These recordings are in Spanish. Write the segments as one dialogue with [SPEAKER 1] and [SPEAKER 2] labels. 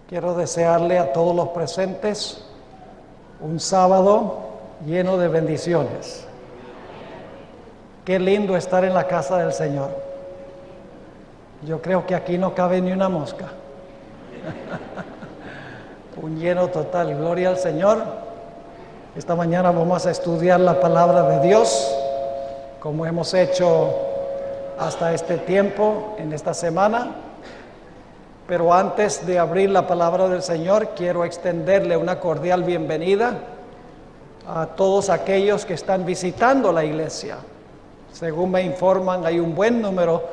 [SPEAKER 1] Quiero desearle a todos los presentes un sábado lleno de bendiciones. Qué lindo estar en la casa del Señor. Yo creo que aquí no cabe ni una mosca. Un lleno total, gloria al Señor. Esta mañana vamos a estudiar la palabra de Dios, como hemos hecho hasta este tiempo, en esta semana. Pero antes de abrir la palabra del Señor, quiero extenderle una cordial bienvenida a todos aquellos que están visitando la iglesia. Según me informan, hay un buen número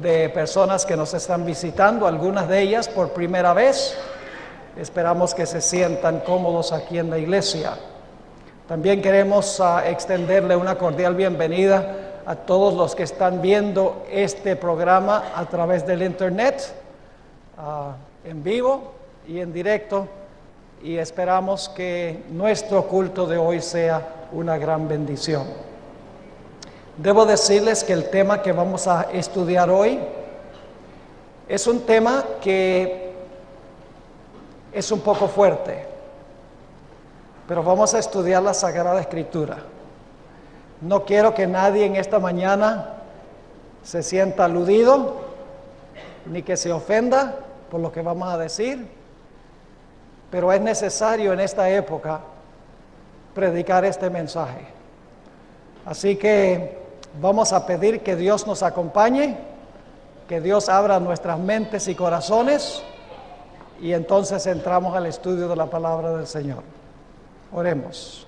[SPEAKER 1] de personas que nos están visitando, algunas de ellas por primera vez. Esperamos que se sientan cómodos aquí en la iglesia. También queremos extenderle una cordial bienvenida a todos los que están viendo este programa a través del internet, en vivo y en directo, y esperamos que nuestro culto de hoy sea una gran bendición. Debo decirles que el tema que vamos a estudiar hoy es un tema que es un poco fuerte, pero vamos a estudiar la Sagrada Escritura. No quiero que nadie en esta mañana se sienta aludido, ni que se ofenda por lo que vamos a decir, pero es necesario en esta época predicar este mensaje. Así que vamos a pedir que Dios nos acompañe, que Dios abra nuestras mentes y corazones, y entonces entramos al estudio de la palabra del Señor. Oremos.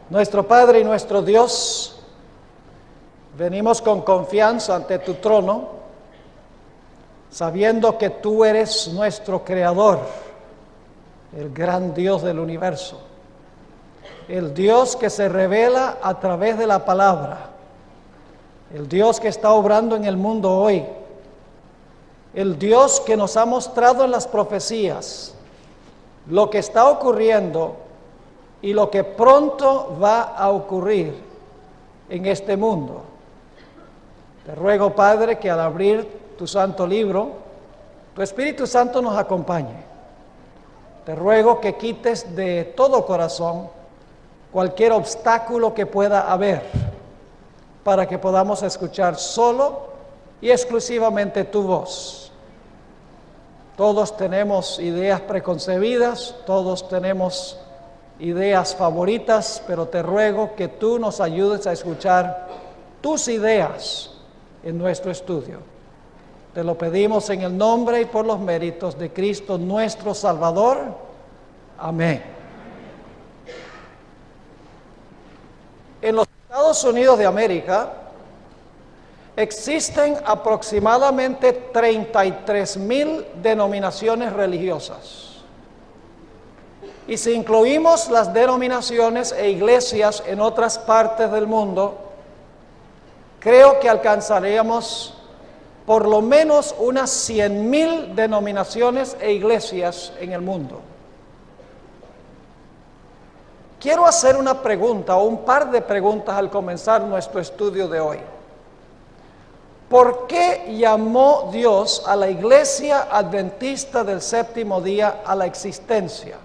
[SPEAKER 1] Nuestro Padre y nuestro Dios, venimos con confianza ante tu trono, sabiendo que tú eres nuestro Creador, el gran Dios del universo, el Dios que se revela a través de la palabra, el Dios que está obrando en el mundo hoy, el Dios que nos ha mostrado en las profecías lo que está ocurriendo y lo que pronto va a ocurrir en este mundo. Te ruego, Padre, que al abrir tu santo libro, tu Espíritu Santo nos acompañe. Te ruego que quites de todo corazón cualquier obstáculo que pueda haber, para que podamos escuchar solo y exclusivamente tu voz. Todos tenemos ideas preconcebidas, todos tenemos ideas favoritas, pero te ruego que tú nos ayudes a escuchar tus ideas en nuestro estudio. Te lo pedimos en el nombre y por los méritos de Cristo nuestro Salvador. Amén. En los Estados Unidos de América existen aproximadamente 33,000 denominaciones religiosas. Y si incluimos las denominaciones e iglesias en otras partes del mundo, creo que alcanzaríamos por lo menos unas 100,000 denominaciones e iglesias en el mundo. Quiero hacer una pregunta o un par de preguntas al comenzar nuestro estudio de hoy. ¿Por qué llamó Dios a la Iglesia Adventista del Séptimo Día a la existencia?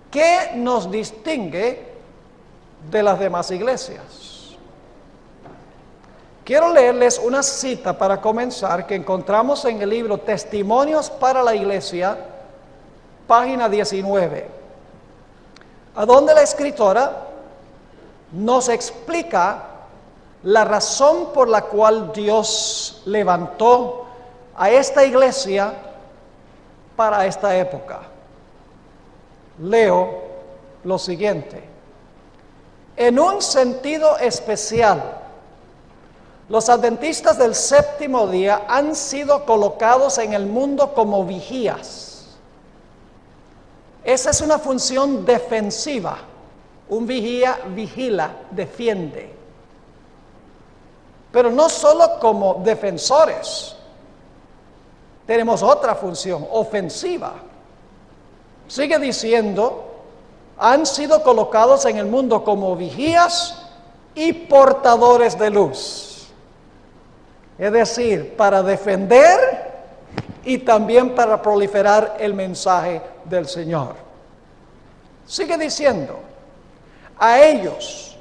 [SPEAKER 1] ¿Qué nos distingue de las demás iglesias? Quiero leerles una cita para comenzar que encontramos en el libro Testimonios para la Iglesia, página 19, a donde la escritora nos explica la razón por la cual Dios levantó a esta iglesia para esta época. Leo lo siguiente: en un sentido especial, los adventistas del séptimo día han sido colocados en el mundo como vigías. Esa es una función defensiva. Un vigía vigila, defiende. Pero no solo como defensores. Tenemos otra función, ofensiva. Sigue diciendo, han sido colocados en el mundo como vigías y portadores de luz. Es decir, para defender y también para proliferar el mensaje del Señor. Sigue diciendo, a ellos,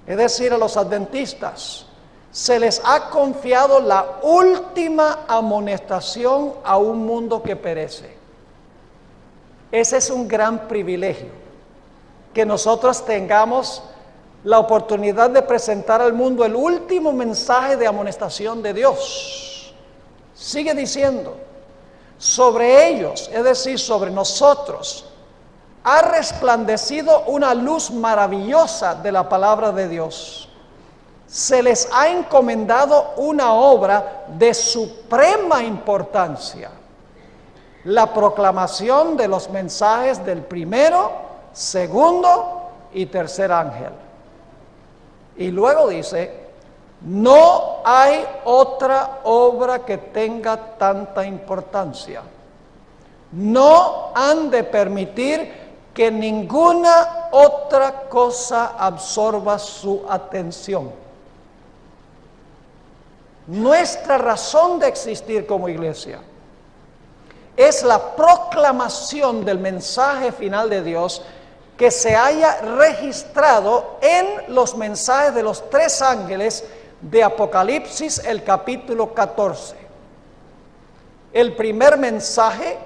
[SPEAKER 1] es decir, a los adventistas, se les ha confiado la última amonestación a un mundo que perece. Ese es un gran privilegio, que nosotros tengamos la oportunidad de presentar al mundo el último mensaje de amonestación de Dios. Sigue diciendo, sobre ellos, es decir, sobre nosotros, ha resplandecido una luz maravillosa de la palabra de Dios. Se les ha encomendado una obra de suprema importancia, la proclamación de los mensajes del primero, segundo y tercer ángel. Y luego dice, no hay otra obra que tenga tanta importancia. No han de permitir que ninguna otra cosa absorba su atención. Nuestra razón de existir como iglesia es la proclamación del mensaje final de Dios que se haya registrado en los mensajes de los tres ángeles de Apocalipsis, el capítulo 14. El primer mensaje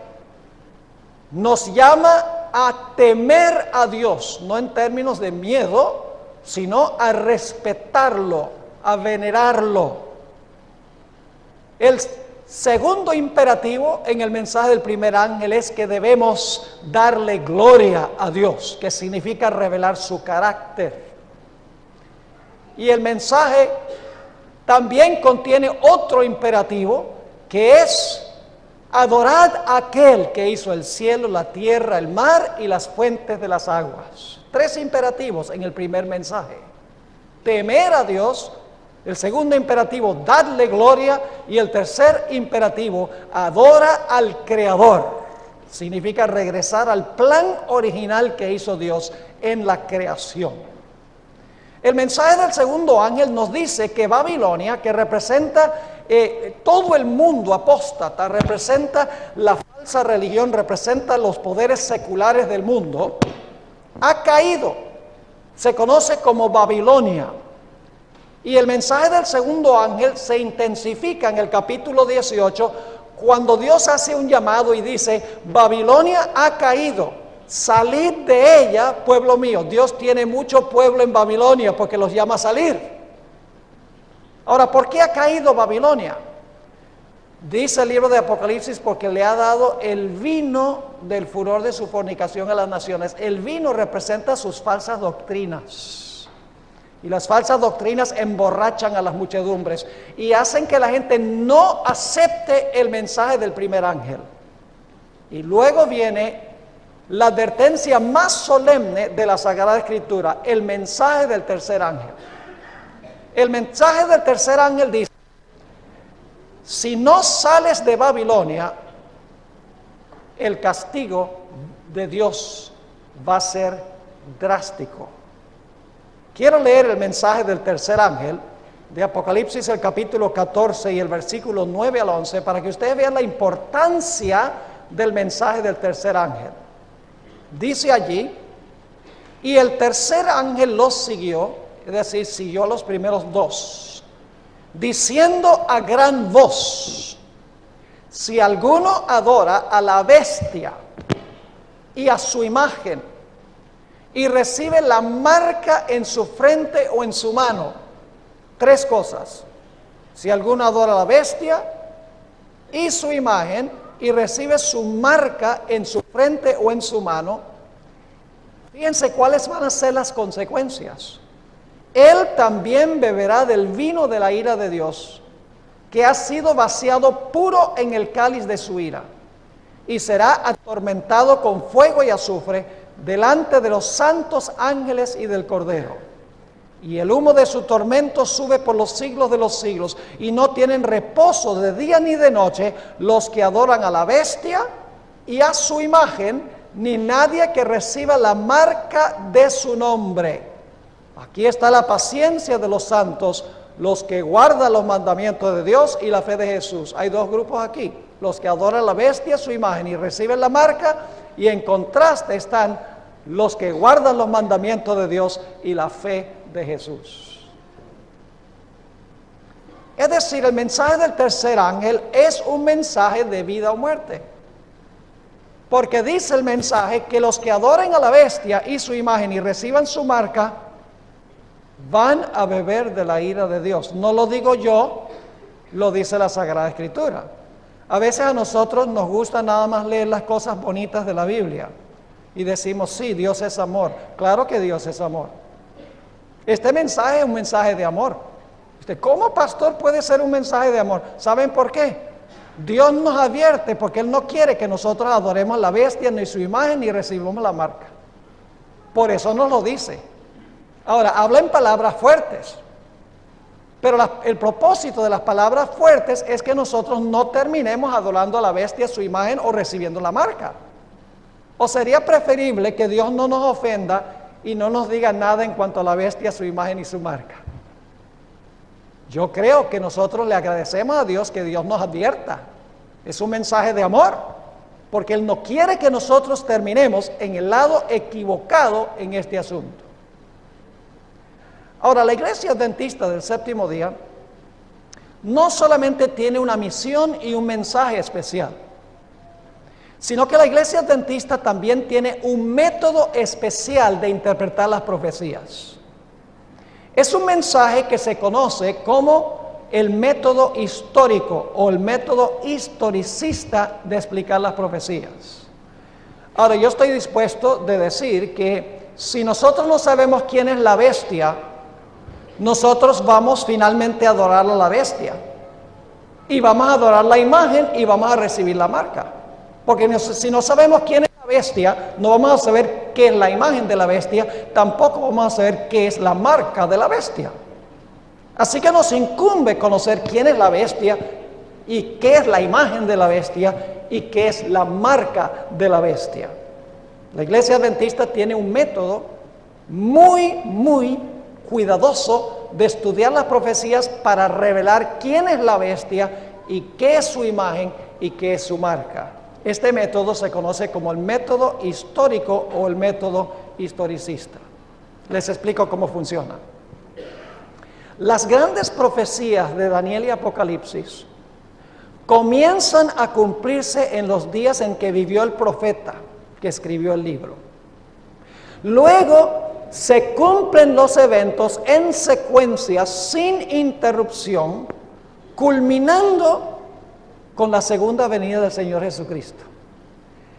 [SPEAKER 1] nos llama a temer a Dios, no en términos de miedo, sino a respetarlo, a venerarlo. El segundo imperativo en el mensaje del primer ángel es que debemos darle gloria a Dios, que significa revelar su carácter. Y el mensaje también contiene otro imperativo, que es adorad a aquel que hizo el cielo, la tierra, el mar y las fuentes de las aguas. Tres imperativos en el primer mensaje: temer a Dios. El segundo imperativo, darle gloria. Y el tercer imperativo, adora al Creador. Significa regresar al plan original que hizo Dios en la creación. El mensaje del segundo ángel nos dice que Babilonia, que representa todo el mundo apóstata, representa la falsa religión, representa los poderes seculares del mundo, ha caído. Se conoce como Babilonia. Y el mensaje del segundo ángel se intensifica en el capítulo 18, cuando Dios hace un llamado y dice, Babilonia ha caído, salid de ella, pueblo mío. Dios tiene mucho pueblo en Babilonia porque los llama a salir. Ahora, ¿por qué ha caído Babilonia? Dice el libro de Apocalipsis, porque le ha dado el vino del furor de su fornicación a las naciones. El vino representa sus falsas doctrinas. Y las falsas doctrinas emborrachan a las muchedumbres y hacen que la gente no acepte el mensaje del primer ángel. Y luego viene la advertencia más solemne de la Sagrada Escritura, el mensaje del tercer ángel. El mensaje del tercer ángel dice, si no sales de Babilonia, el castigo de Dios va a ser drástico. Quiero leer el mensaje del tercer ángel de Apocalipsis, el capítulo 14 y el versículo 9 al 11, para que ustedes vean la importancia del mensaje del tercer ángel. Dice allí, y el tercer ángel los siguió, es decir, siguió a los primeros dos, diciendo a gran voz, si alguno adora a la bestia y a su imagen, y recibe la marca en su frente o en su mano. Tres cosas: si alguno adora a la bestia y su imagen, y recibe su marca en su frente o en su mano, fíjense cuáles van a ser las consecuencias. Él también beberá del vino de la ira de Dios, que ha sido vaciado puro en el cáliz de su ira, y será atormentado con fuego y azufre delante de los santos ángeles y del Cordero. Y el humo de su tormento sube por los siglos de los siglos, y no tienen reposo de día ni de noche los que adoran a la bestia y a su imagen, ni nadie que reciba la marca de su nombre. Aquí está la paciencia de los santos, los que guardan los mandamientos de Dios y la fe de Jesús. Hay dos grupos aquí. los que adoran la bestia, su imagen y reciben la marca, y en contraste están los que guardan los mandamientos de Dios y la fe de Jesús. Es decir, el mensaje del tercer ángel es un mensaje de vida o muerte. Porque dice el mensaje que los que adoren a la bestia y su imagen y reciban su marca, van a beber de la ira de Dios. No lo digo yo, lo dice la Sagrada Escritura. A veces a nosotros nos gusta nada más leer las cosas bonitas de la Biblia y decimos, sí, Dios es amor. Claro que Dios es amor. Este mensaje es un mensaje de amor. ¿Cómo, pastor, puede ser un mensaje de amor? ¿Saben por qué? Dios nos advierte porque Él no quiere que nosotros adoremos a la bestia, ni su imagen, ni recibamos la marca. Por eso nos lo dice. Ahora, habla en palabras fuertes. Pero el propósito de las palabras fuertes es que nosotros no terminemos adorando a la bestia, su imagen o recibiendo la marca. O sería preferible que Dios no nos ofenda y no nos diga nada en cuanto a la bestia, su imagen y su marca. Yo creo que nosotros le agradecemos a Dios que Dios nos advierta. Es un mensaje de amor, porque Él no quiere que nosotros terminemos en el lado equivocado en este asunto. Ahora, la Iglesia Adventista del Séptimo Día no solamente tiene una misión y un mensaje especial, sino que la Iglesia Adventista también tiene un método especial de interpretar las profecías. Es un mensaje que se conoce como el método histórico o el método historicista de explicar las profecías. Ahora, yo estoy dispuesto de decir que si nosotros no sabemos quién es la bestia, nosotros vamos finalmente a adorar a la bestia. Y vamos a adorar la imagen y vamos a recibir la marca. Porque si no sabemos quién es la bestia, no vamos a saber qué es la imagen de la bestia, tampoco vamos a saber qué es la marca de la bestia. Así que nos incumbe conocer quién es la bestia y qué es la imagen de la bestia y qué es la marca de la bestia. La Iglesia Adventista tiene un método muy cuidadoso de estudiar las profecías para revelar quién es la bestia y qué es su imagen y qué es su marca. Este método se conoce como el método histórico o el método historicista. Les explico cómo funciona. Las grandes profecías de Daniel y Apocalipsis comienzan a cumplirse en los días en que vivió el profeta que escribió el libro. Luego se cumplen los eventos en secuencia sin interrupción, culminando con la segunda venida del Señor Jesucristo.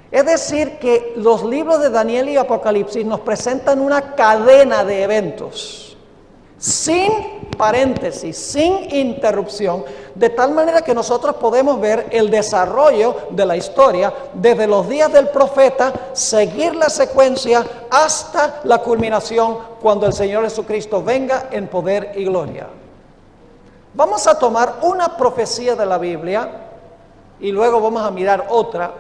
[SPEAKER 1] Es decir, que los libros de Daniel y Apocalipsis nos presentan una cadena de eventos, sin paréntesis, sin interrupción, de tal manera que nosotros podemos ver el desarrollo de la historia desde los días del profeta, seguir la secuencia hasta la culminación cuando el Señor Jesucristo venga en poder y gloria. Vamos a tomar una profecía de la Biblia y luego vamos a mirar otra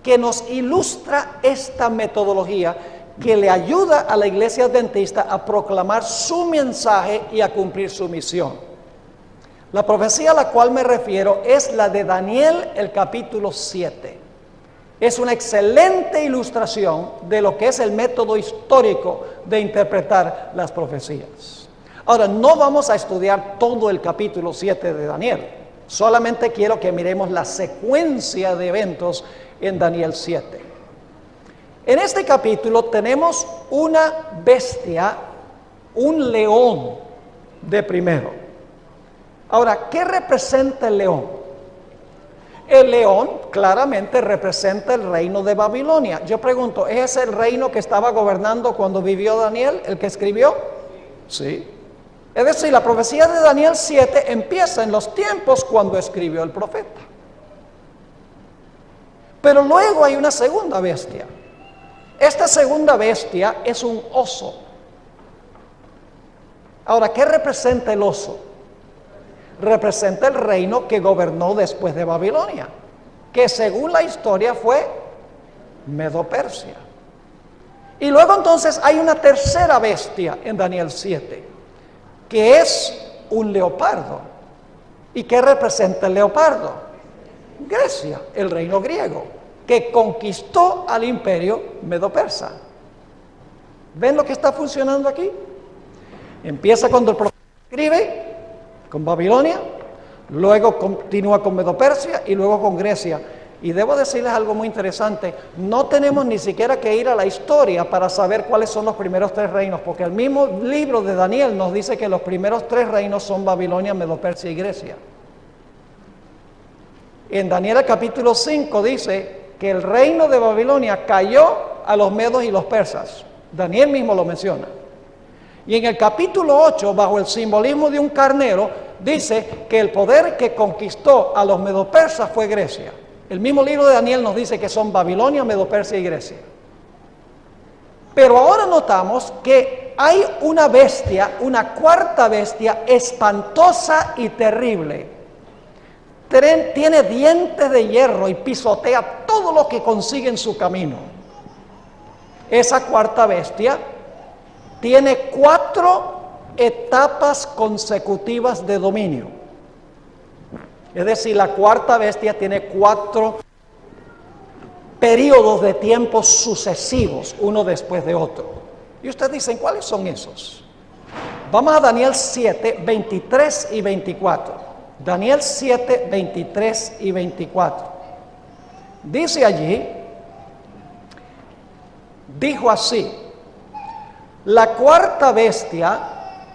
[SPEAKER 1] que nos ilustra esta metodología que le ayuda a la Iglesia Adventista a proclamar su mensaje y a cumplir su misión. La profecía a la cual me refiero es la de Daniel, el capítulo 7. Es una excelente ilustración de lo que es el método histórico de interpretar las profecías. Ahora, no vamos a estudiar todo el capítulo 7 de Daniel. Solamente quiero que miremos la secuencia de eventos en Daniel 7. En este capítulo tenemos una bestia, un león de primero. Ahora, ¿qué representa el león? El león claramente representa el reino de Babilonia. Yo pregunto, ¿es ese el reino que estaba gobernando cuando vivió Daniel, el que escribió? Sí. Es decir, la profecía de Daniel 7 empieza en los tiempos cuando escribió el profeta. Pero luego hay una segunda bestia. Esta segunda bestia es un oso. Ahora, ¿qué representa el oso? Representa el reino que gobernó después de Babilonia, que según la historia fue Medo-Persia. Y luego entonces hay una tercera bestia en Daniel 7, que es un leopardo. ¿Y qué representa el leopardo? Grecia, el reino griego, que conquistó al imperio medo-persa. ¿Ven lo que está funcionando aquí? Empieza cuando el profeta escribe, con Babilonia, luego continúa con Medo-Persia y luego con Grecia. Y debo decirles algo muy interesante, no tenemos ni siquiera que ir a la historia para saber cuáles son los primeros 3 reinos, porque el mismo libro de Daniel nos dice que los primeros 3 reinos son Babilonia, Medo-Persia y Grecia. En Daniel capítulo 5 dice que el reino de Babilonia cayó a los medos y los persas. Daniel mismo lo menciona. Y en el capítulo 8, bajo el simbolismo de un carnero, dice que el poder que conquistó a los medo-persas fue Grecia. El mismo libro de Daniel nos dice que son Babilonia, Medo-Persia y Grecia. Pero ahora notamos que hay una bestia, una cuarta bestia espantosa y terrible. Tiene dientes de hierro y pisotea todo lo que consigue en su camino. Esa cuarta bestia tiene 4 etapas consecutivas de dominio. Es decir, la cuarta bestia tiene 4 periodos de tiempo sucesivos, uno después de otro. Y ustedes dicen, ¿cuáles son esos? Vamos a Daniel 7, 23 y 24. Daniel 7, 23 y 24. Dice allí, dijo así: la cuarta bestia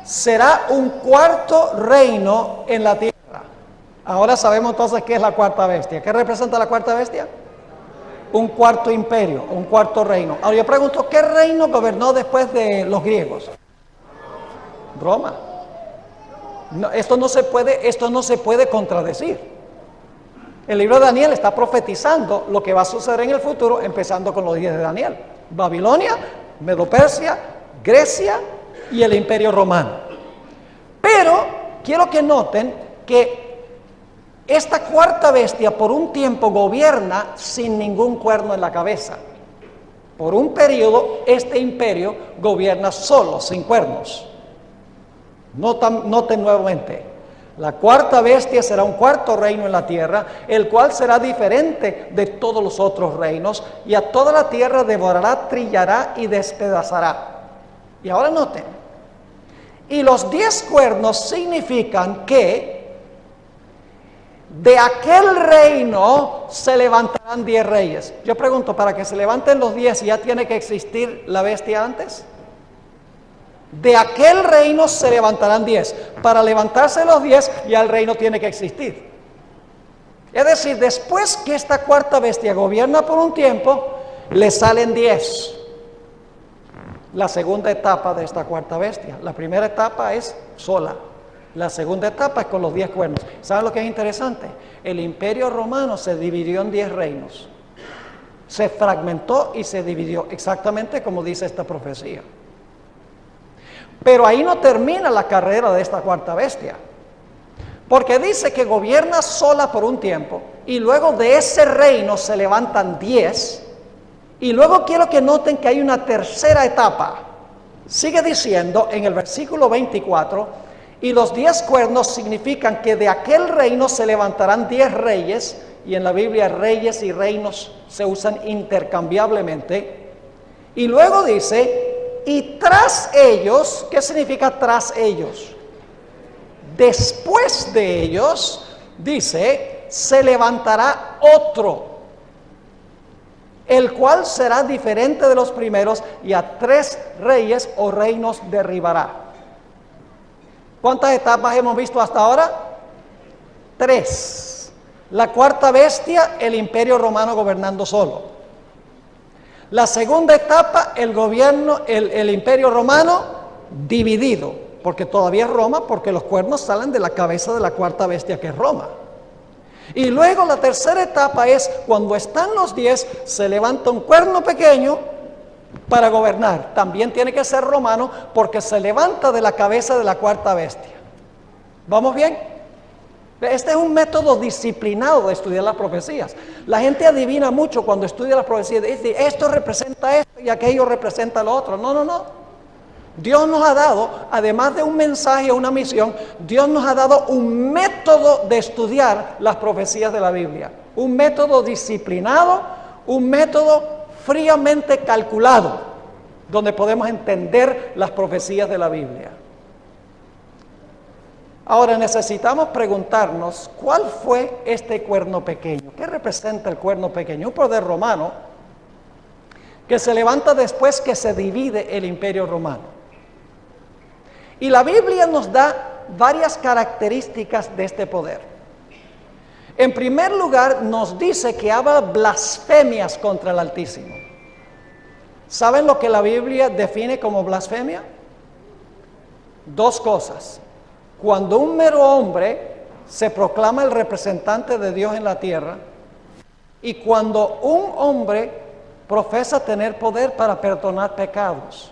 [SPEAKER 1] será un cuarto reino en la tierra. Ahora sabemos entonces qué es la cuarta bestia. ¿Qué representa la cuarta bestia? Un cuarto imperio, un cuarto reino. Ahora yo pregunto, ¿qué reino gobernó después de los griegos? Roma. No, esto no se puede contradecir. El libro de Daniel está profetizando lo que va a suceder en el futuro, empezando con los días de Daniel. Babilonia, Medo-Persia, Grecia y el imperio romano. Pero quiero que noten que esta cuarta bestia por un tiempo gobierna sin ningún cuerno en la cabeza. Por un periodo este imperio gobierna solo, sin cuernos. Noten nuevamente, la cuarta bestia será un cuarto reino en la tierra, el cual será diferente de todos los otros reinos, y a toda la tierra devorará, trillará y despedazará. Y ahora noten, y los 10 cuernos significan que de aquel reino se levantarán 10 reyes. Yo pregunto, ¿para que se levanten los 10 ya tiene que existir la bestia antes? De aquel reino se levantarán 10. Para levantarse los 10 ya el reino tiene que existir. Es decir, después que esta cuarta bestia gobierna por un tiempo, le salen 10. La segunda etapa de esta cuarta bestia. La primera etapa es sola. La segunda etapa es con los 10 cuernos. ¿Saben lo que es interesante? El imperio romano se dividió en 10 reinos. Se fragmentó y se dividió, exactamente como dice esta profecía. Pero ahí no termina la carrera de esta cuarta bestia. Porque dice que gobierna sola por un tiempo y luego de ese reino se levantan 10. Y luego quiero que noten que hay una tercera etapa. Sigue diciendo en el versículo 24, y los 10 cuernos significan que de aquel reino se levantarán 10 reyes, y en la Biblia reyes y reinos se usan intercambiablemente. Y luego dice, y tras ellos, ¿qué significa tras ellos? Después de ellos, dice, se levantará otro, el cual será diferente de los primeros, y a 3 reyes o reinos derribará. ¿Cuántas etapas hemos visto hasta ahora? 3. La cuarta bestia, el imperio romano gobernando solo. La segunda etapa, el imperio romano dividido, porque todavía es Roma, porque los cuernos salen de la cabeza de la cuarta bestia que es Roma. Y luego la tercera etapa es cuando están los 10, se levanta un cuerno pequeño para gobernar. También tiene que ser romano porque se levanta de la cabeza de la cuarta bestia. ¿Vamos bien? Este es un método disciplinado de estudiar las profecías. La gente adivina mucho cuando estudia las profecías. Dice, esto representa esto y aquello representa lo otro. No. Dios nos ha dado, además de un mensaje o una misión, Dios nos ha dado un método de estudiar las profecías de la Biblia. un método disciplinado, un método fríamente calculado, donde podemos entender las profecías de la Biblia. Ahora necesitamos preguntarnos, ¿cuál fue este cuerno pequeño? ¿Qué representa el cuerno pequeño? Un poder romano que se levanta después que se divide el imperio romano. Y la Biblia nos da varias características de este poder. En primer lugar, nos dice que habla blasfemias contra el Altísimo. ¿Saben lo que la Biblia define como blasfemia? Dos cosas. Cuando un mero hombre se proclama el representante de Dios en la tierra, y cuando un hombre profesa tener poder para perdonar pecados.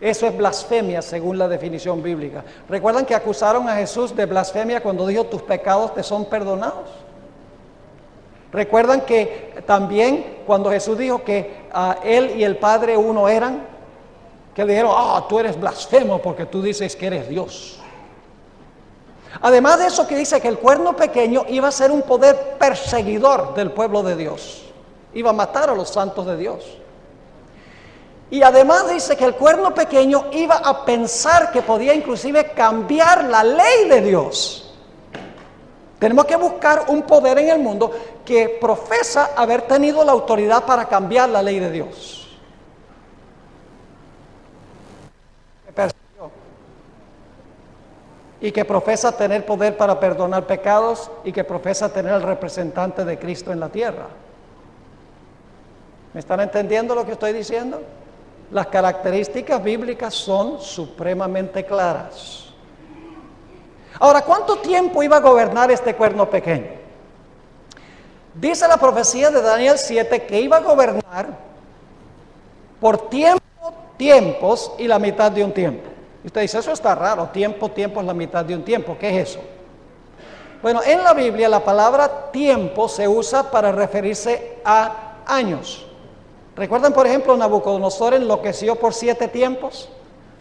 [SPEAKER 1] Eso es blasfemia según la definición bíblica. ¿Recuerdan que acusaron a Jesús de blasfemia cuando dijo tus pecados te son perdonados? ¿Recuerdan que también cuando Jesús dijo que Él y el Padre uno eran? Que le dijeron, tú eres blasfemo porque tú dices que eres Dios. Además de eso que dice que el cuerno pequeño iba a ser un poder perseguidor del pueblo de Dios. Iba a matar a los santos de Dios. Y además dice que el cuerno pequeño iba a pensar que podía inclusive cambiar la ley de Dios. Tenemos que buscar un poder en el mundo que profesa haber tenido la autoridad para cambiar la ley de Dios. Y que profesa tener poder para perdonar pecados y que profesa tener el representante de Cristo en la tierra. ¿Me están entendiendo lo que estoy diciendo? Las características bíblicas son supremamente claras. Ahora, ¿cuánto tiempo iba a gobernar este cuerno pequeño? Dice la profecía de Daniel 7 que iba a gobernar por tiempos y la mitad de un tiempo. Y usted dice, eso está raro, tiempo es la mitad de un tiempo. ¿Qué es eso? Bueno, en la Biblia la palabra tiempo se usa para referirse a años. ¿Recuerdan, por ejemplo, Nabucodonosor enloqueció por 7 tiempos?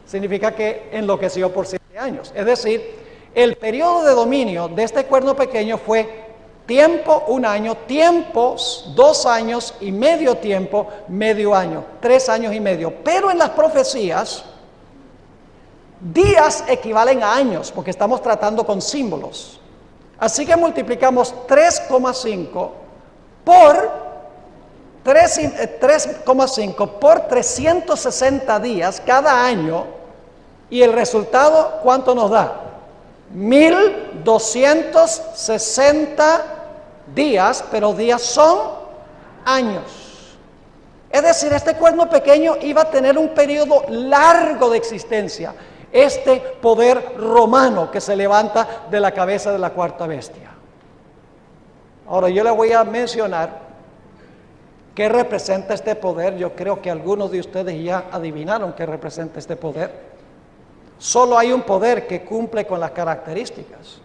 [SPEAKER 1] Significa que enloqueció por 7 años. Es decir, el periodo de dominio de este cuerno pequeño fue tiempo, 1 año, tiempos, 2 años y medio tiempo, medio año, 3 años y medio. Pero en las profecías, días equivalen a años, porque estamos tratando con símbolos. Así que multiplicamos 3,5 por 3,5 por 360 días cada año, y el resultado, ¿cuánto nos da? 1260 días, pero días son años. Es decir, este cuerno pequeño iba a tener un periodo largo de existencia, este poder romano que se levanta de la cabeza de la cuarta bestia. Ahora yo le voy a mencionar ¿qué representa este poder? Yo creo que algunos de ustedes ya adivinaron qué representa este poder. Solo hay un poder que cumple con las características.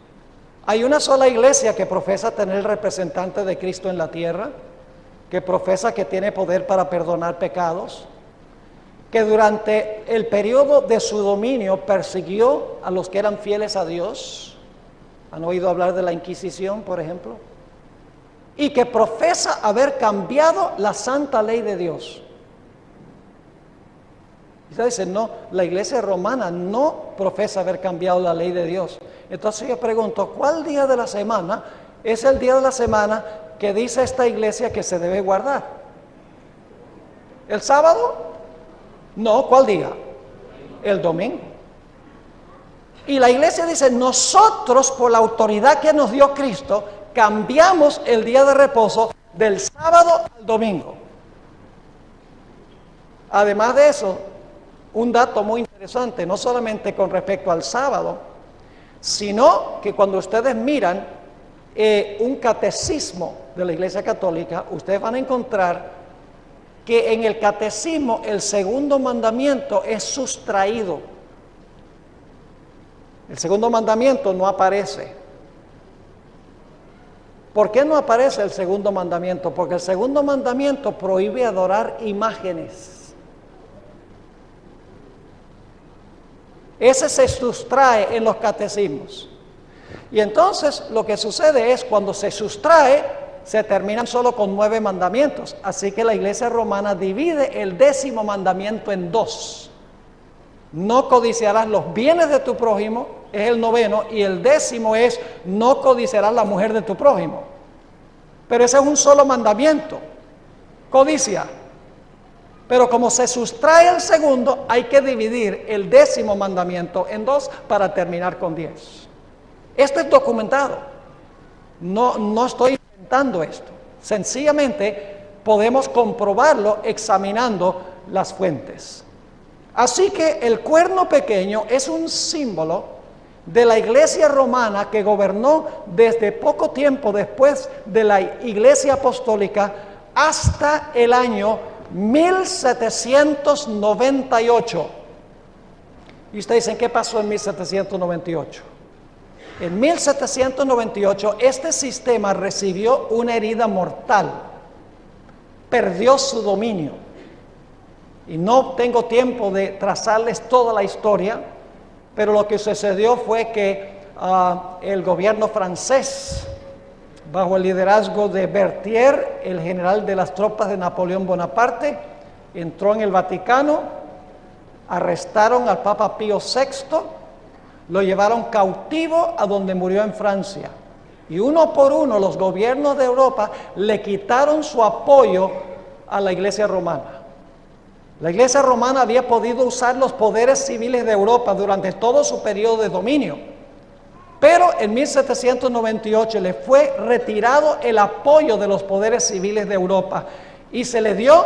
[SPEAKER 1] Hay una sola iglesia que profesa tener el representante de Cristo en la tierra, que profesa que tiene poder para perdonar pecados, que durante el periodo de su dominio persiguió a los que eran fieles a Dios. ¿Han oído hablar de la Inquisición, por ejemplo? Y que profesa haber cambiado la santa ley de Dios. Y usted dice, no, la iglesia romana no profesa haber cambiado la ley de Dios. Entonces yo pregunto, ¿cuál día de la semana es el día de la semana que dice esta iglesia que se debe guardar? ¿El sábado? No, ¿cuál día? El domingo. Y la iglesia dice, nosotros por la autoridad que nos dio Cristo, cambiamos el día de reposo del sábado al domingo. Además de eso, un dato muy interesante, no solamente con respecto al sábado, sino que cuando ustedes miran un catecismo de la Iglesia Católica, ustedes van a encontrar que en el catecismo el segundo mandamiento es sustraído. El segundo mandamiento no aparece. ¿Por qué no aparece el segundo mandamiento? Porque el segundo mandamiento prohíbe adorar imágenes. Ese se sustrae en los catecismos. Y entonces lo que sucede es cuando se sustrae, se terminan solo con 9 mandamientos. Así que la Iglesia romana divide el 10º mandamiento en 2. No codiciarás los bienes de tu prójimo, es el 9º, y el 10º es no codiciarás la mujer de tu prójimo. Pero ese es un solo mandamiento, codicia. Pero como se sustrae el segundo, hay que dividir el 10º mandamiento en 2 para terminar con 10. Esto es documentado. No estoy inventando esto. Sencillamente podemos comprobarlo examinando las fuentes. Así que el cuerno pequeño es un símbolo de la iglesia romana que gobernó desde poco tiempo después de la iglesia apostólica hasta el año 1798. Y ustedes dicen, ¿qué pasó en 1798? En 1798 este sistema recibió una herida mortal, perdió su dominio. Y no tengo tiempo de trazarles toda la historia, pero lo que sucedió fue que el gobierno francés, bajo el liderazgo de Berthier, el general de las tropas de Napoleón Bonaparte, entró en el Vaticano, arrestaron al Papa Pío VI, lo llevaron cautivo a donde murió en Francia. Y uno por uno los gobiernos de Europa le quitaron su apoyo a la iglesia romana. La iglesia romana había podido usar los poderes civiles de Europa durante todo su periodo de dominio, pero en 1798 le fue retirado el apoyo de los poderes civiles de Europa y se le dio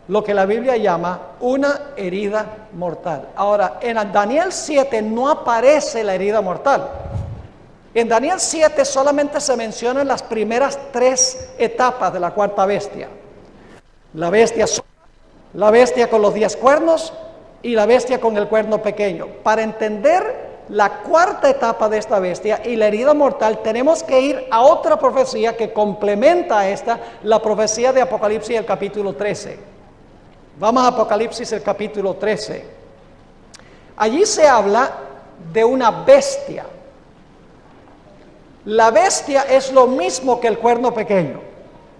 [SPEAKER 1] lo que la Biblia llama una herida mortal. Ahora, en Daniel 7 no aparece la herida mortal. En Daniel 7 solamente se mencionan las primeras 3 etapas de la cuarta bestia. La bestia con los 10 cuernos y la bestia con el cuerno pequeño. Para entender la cuarta etapa de esta bestia y la herida mortal, tenemos que ir a otra profecía que complementa a esta, la profecía de Apocalipsis, el capítulo 13. Vamos a Apocalipsis, el capítulo 13. Allí se habla de una bestia. La bestia es lo mismo que el cuerno pequeño.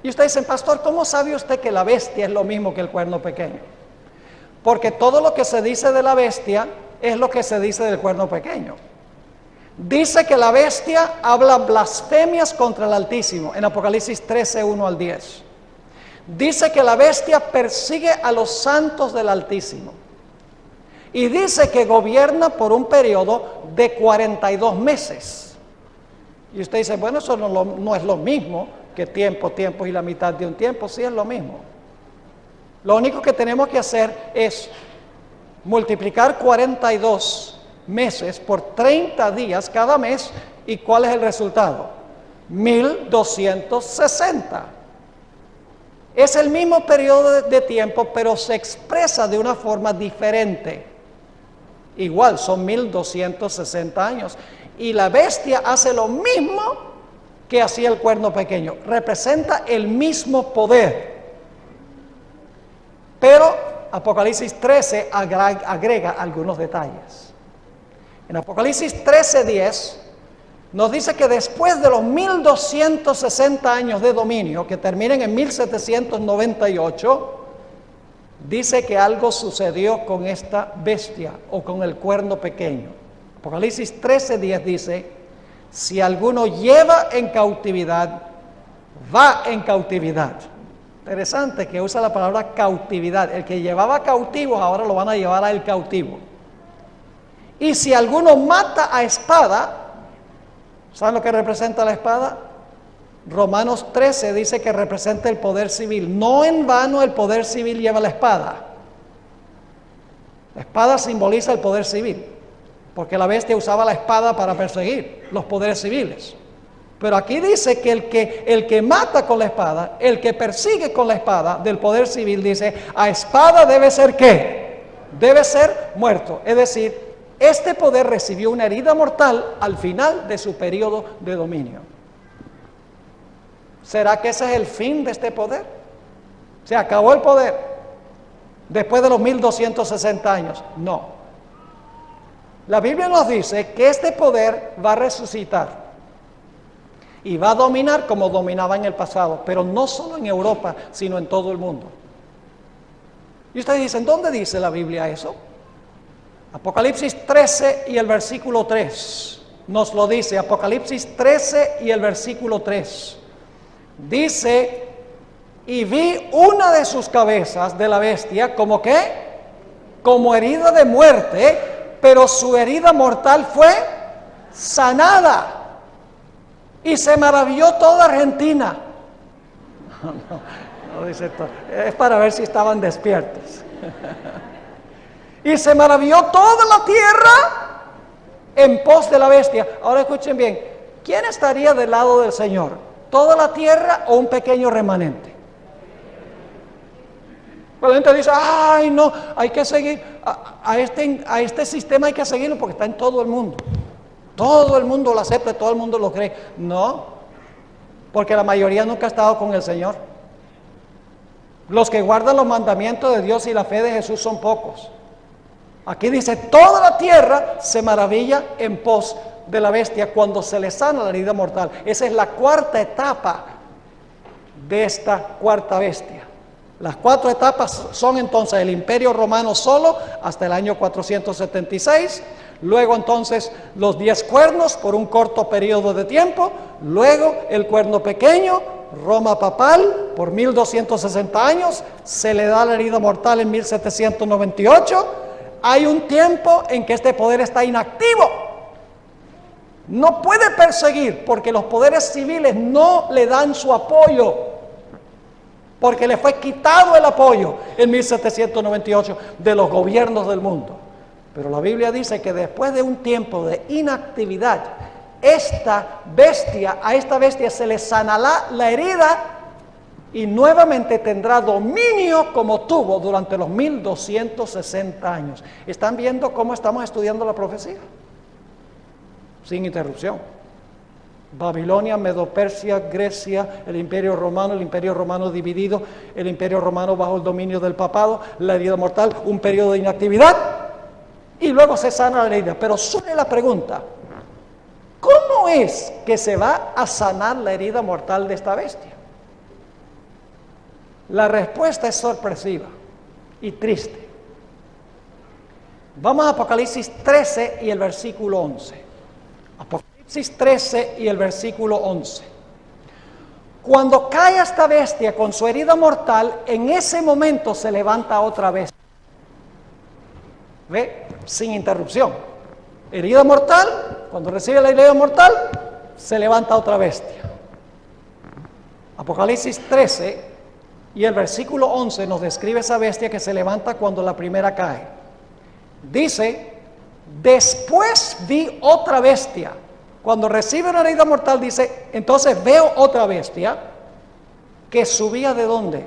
[SPEAKER 1] Y ustedes dicen, pastor, ¿cómo sabe usted que la bestia es lo mismo que el cuerno pequeño? Porque todo lo que se dice de la bestia es lo que se dice del cuerno pequeño. Dice que la bestia habla blasfemias contra el Altísimo, en Apocalipsis 13, 1 al 10. Dice que la bestia persigue a los santos del Altísimo. Y dice que gobierna por un periodo de 42 meses. Y usted dice, bueno, eso no es lo mismo que tiempo y la mitad de un tiempo. Sí es lo mismo. Lo único que tenemos que hacer es multiplicar 42 meses por 30 días cada mes. ¿Y cuál es el resultado? 1260. Es el mismo periodo de tiempo, pero se expresa de una forma diferente. Igual, son 1260 años. Y la bestia hace lo mismo que hacía el cuerno pequeño. Representa el mismo poder. Pero Apocalipsis 13 agrega algunos detalles. En Apocalipsis 13:10 nos dice que después de los 1260 años de dominio, que terminan en 1798, dice que algo sucedió con esta bestia o con el cuerno pequeño. Apocalipsis 13:10 dice, si alguno lleva en cautividad, va en cautividad. Interesante que usa la palabra cautividad. El que llevaba cautivos ahora lo van a llevar a el cautivo. Y si alguno mata a espada, ¿saben lo que representa la espada? Romanos 13 dice que representa el poder civil. No en vano el poder civil lleva la espada. La espada simboliza el poder civil, porque la bestia usaba la espada para perseguir los poderes civiles. Pero aquí dice que el que mata con la espada, el que persigue con la espada del poder civil, dice, a espada debe ser ¿qué? Debe ser muerto. Es decir, este poder recibió una herida mortal al final de su periodo de dominio. ¿Será que ese es el fin de este poder? ¿Se acabó el poder? Después de los 1260 años. No. La Biblia nos dice que este poder va a resucitar y va a dominar como dominaba en el pasado, pero no solo en Europa, sino en todo el mundo. Y ustedes dicen, ¿dónde dice la Biblia eso? Apocalipsis 13 y el versículo 3 nos lo dice. Apocalipsis 13 y el versículo 3 dice: y vi una de sus cabezas de la bestia, ¿como qué? Como herida de muerte, pero su herida mortal fue sanada. Y se maravilló toda Argentina. No dice todo. Es para ver si estaban despiertos. Y se maravilló toda la tierra en pos de la bestia. Ahora escuchen bien, ¿quién estaría del lado del Señor? ¿Toda la tierra o un pequeño remanente? La gente dice, ay no, hay que seguir, a este sistema hay que seguirlo porque está en todo el mundo. Todo el mundo lo acepta, todo el mundo lo cree. No, porque la mayoría nunca ha estado con el Señor. Los que guardan los mandamientos de Dios y la fe de Jesús son pocos. Aquí dice, toda la tierra se maravilla en pos de la bestia cuando se le sana la herida mortal. Esa es la cuarta etapa de esta cuarta bestia. Las 4 etapas son entonces el Imperio Romano solo hasta el año 476, luego entonces los 10 cuernos por un corto periodo de tiempo, luego el cuerno pequeño, Roma papal por 1260 años, se le da la herida mortal en 1798, hay un tiempo en que este poder está inactivo, no puede perseguir porque los poderes civiles no le dan su apoyo, porque le fue quitado el apoyo en 1798 de los gobiernos del mundo. Pero la Biblia dice que después de un tiempo de inactividad, a esta bestia se le sanará la herida y nuevamente tendrá dominio como tuvo durante los 1260 años. ¿Están viendo cómo estamos estudiando la profecía? Sin interrupción. Babilonia, Medo-Persia, Grecia, el Imperio Romano dividido, el Imperio Romano bajo el dominio del papado, la herida mortal, un periodo de inactividad y luego se sana la herida. Pero surge la pregunta, ¿cómo es que se va a sanar la herida mortal de esta bestia? La respuesta es sorpresiva y triste. Vamos a Apocalipsis 13 y el versículo 11. Apocalipsis 13 y el versículo 11. Cuando cae esta bestia con su herida mortal, en ese momento se levanta otra vez. ¿Ve? Sin interrupción. Herida mortal, cuando recibe la herida mortal, se levanta otra bestia. Apocalipsis 13 y el versículo 11 nos describe esa bestia que se levanta cuando la primera cae. Dice, después vi otra bestia. Cuando recibe una herida mortal dice, entonces veo otra bestia que subía ¿de dónde?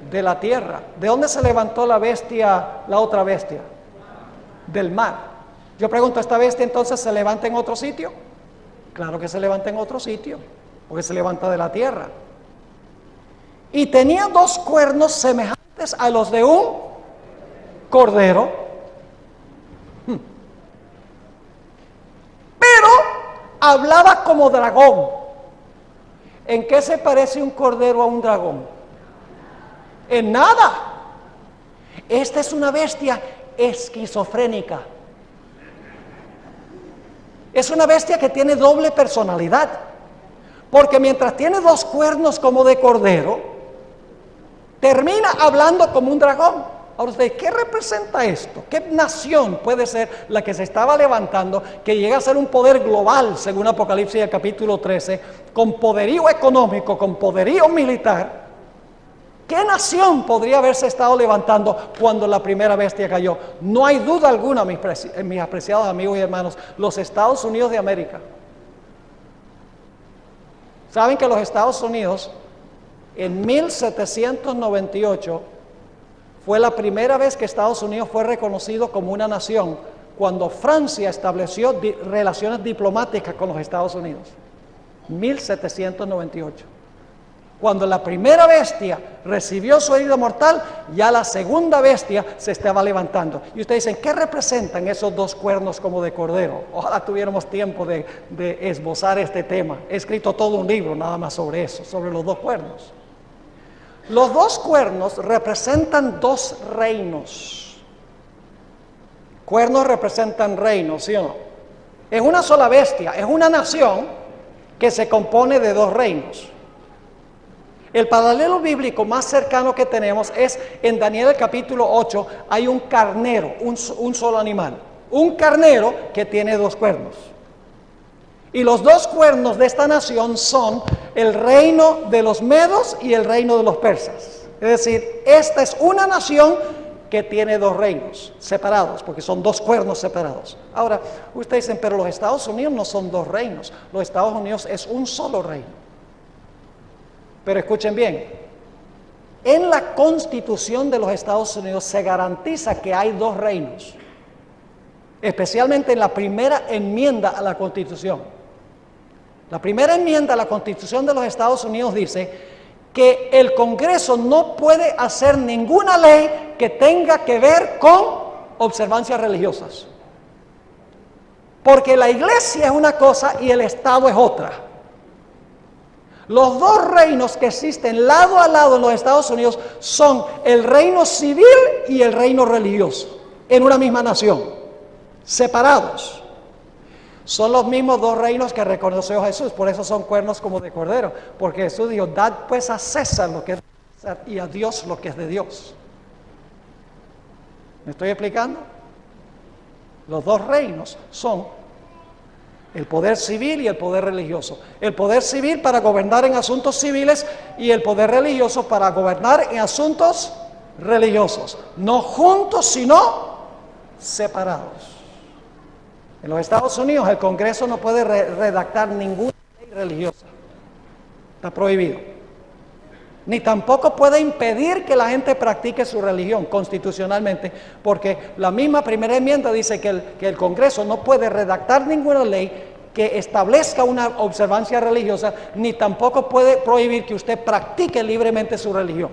[SPEAKER 1] De la tierra. ¿De dónde se levantó la bestia, la otra bestia? Del mar. Yo pregunto, ¿esta bestia entonces se levanta en otro sitio? Claro que se levanta en otro sitio, porque se levanta de la tierra. Y tenía 2 cuernos semejantes a los de un cordero. Pero hablaba como dragón. ¿En qué se parece un cordero a un dragón? En nada. Esta es una bestia esquizofrénica. Es una bestia que tiene doble personalidad. Porque mientras tiene 2 cuernos como de cordero, termina hablando como un dragón. Ahora, ¿qué representa esto? ¿Qué nación puede ser la que se estaba levantando, que llega a ser un poder global, según Apocalipsis el capítulo 13, con poderío económico, con poderío militar? ¿Qué nación podría haberse estado levantando cuando la primera bestia cayó? No hay duda alguna, mis apreciados amigos y hermanos, los Estados Unidos de América. ¿Saben que los Estados Unidos en 1798 fue la primera vez que Estados Unidos fue reconocido como una nación cuando Francia estableció relaciones diplomáticas con los Estados Unidos? 1798. Cuando la primera bestia recibió su herida mortal, ya la segunda bestia se estaba levantando. Y ustedes dicen, ¿qué representan esos dos cuernos como de cordero? Ojalá tuviéramos tiempo de esbozar este tema. He escrito todo un libro nada más sobre eso, sobre los dos cuernos. Los dos cuernos representan dos reinos. Cuernos representan reinos, ¿sí o no? Es una sola bestia, es una nación que se compone de dos reinos. El paralelo bíblico más cercano que tenemos es en Daniel el capítulo 8, hay un carnero, un solo animal. Un carnero que tiene dos cuernos. Y los dos cuernos de esta nación son el reino de los medos y el reino de los persas. Es decir, esta es una nación que tiene dos reinos separados, porque son dos cuernos separados. Ahora, ustedes dicen, pero los Estados Unidos no son dos reinos. Los Estados Unidos es un solo reino. Pero escuchen bien, en la Constitución de los Estados Unidos se garantiza que hay dos reinos, especialmente en la primera enmienda a la Constitución. La primera enmienda a la Constitución de los Estados Unidos dice que el Congreso no puede hacer ninguna ley que tenga que ver con observancias religiosas, porque la iglesia es una cosa y el Estado es otra. Los dos reinos que existen lado a lado en los Estados Unidos son el reino civil y el reino religioso, en una misma nación, separados. Son los mismos dos reinos que reconoció Jesús, por eso son cuernos como de cordero, porque Jesús dijo, dad pues a César lo que es de César y a Dios lo que es de Dios. ¿Me estoy explicando? Los dos reinos son el poder civil y el poder religioso. El poder civil para gobernar en asuntos civiles y el poder religioso para gobernar en asuntos religiosos. No juntos, sino separados. En los Estados Unidos el Congreso no puede redactar ninguna ley religiosa. Está prohibido. Ni tampoco puede impedir que la gente practique su religión constitucionalmente, porque la misma primera enmienda dice que el Congreso no puede redactar ninguna ley que establezca una observancia religiosa, ni tampoco puede prohibir que usted practique libremente su religión.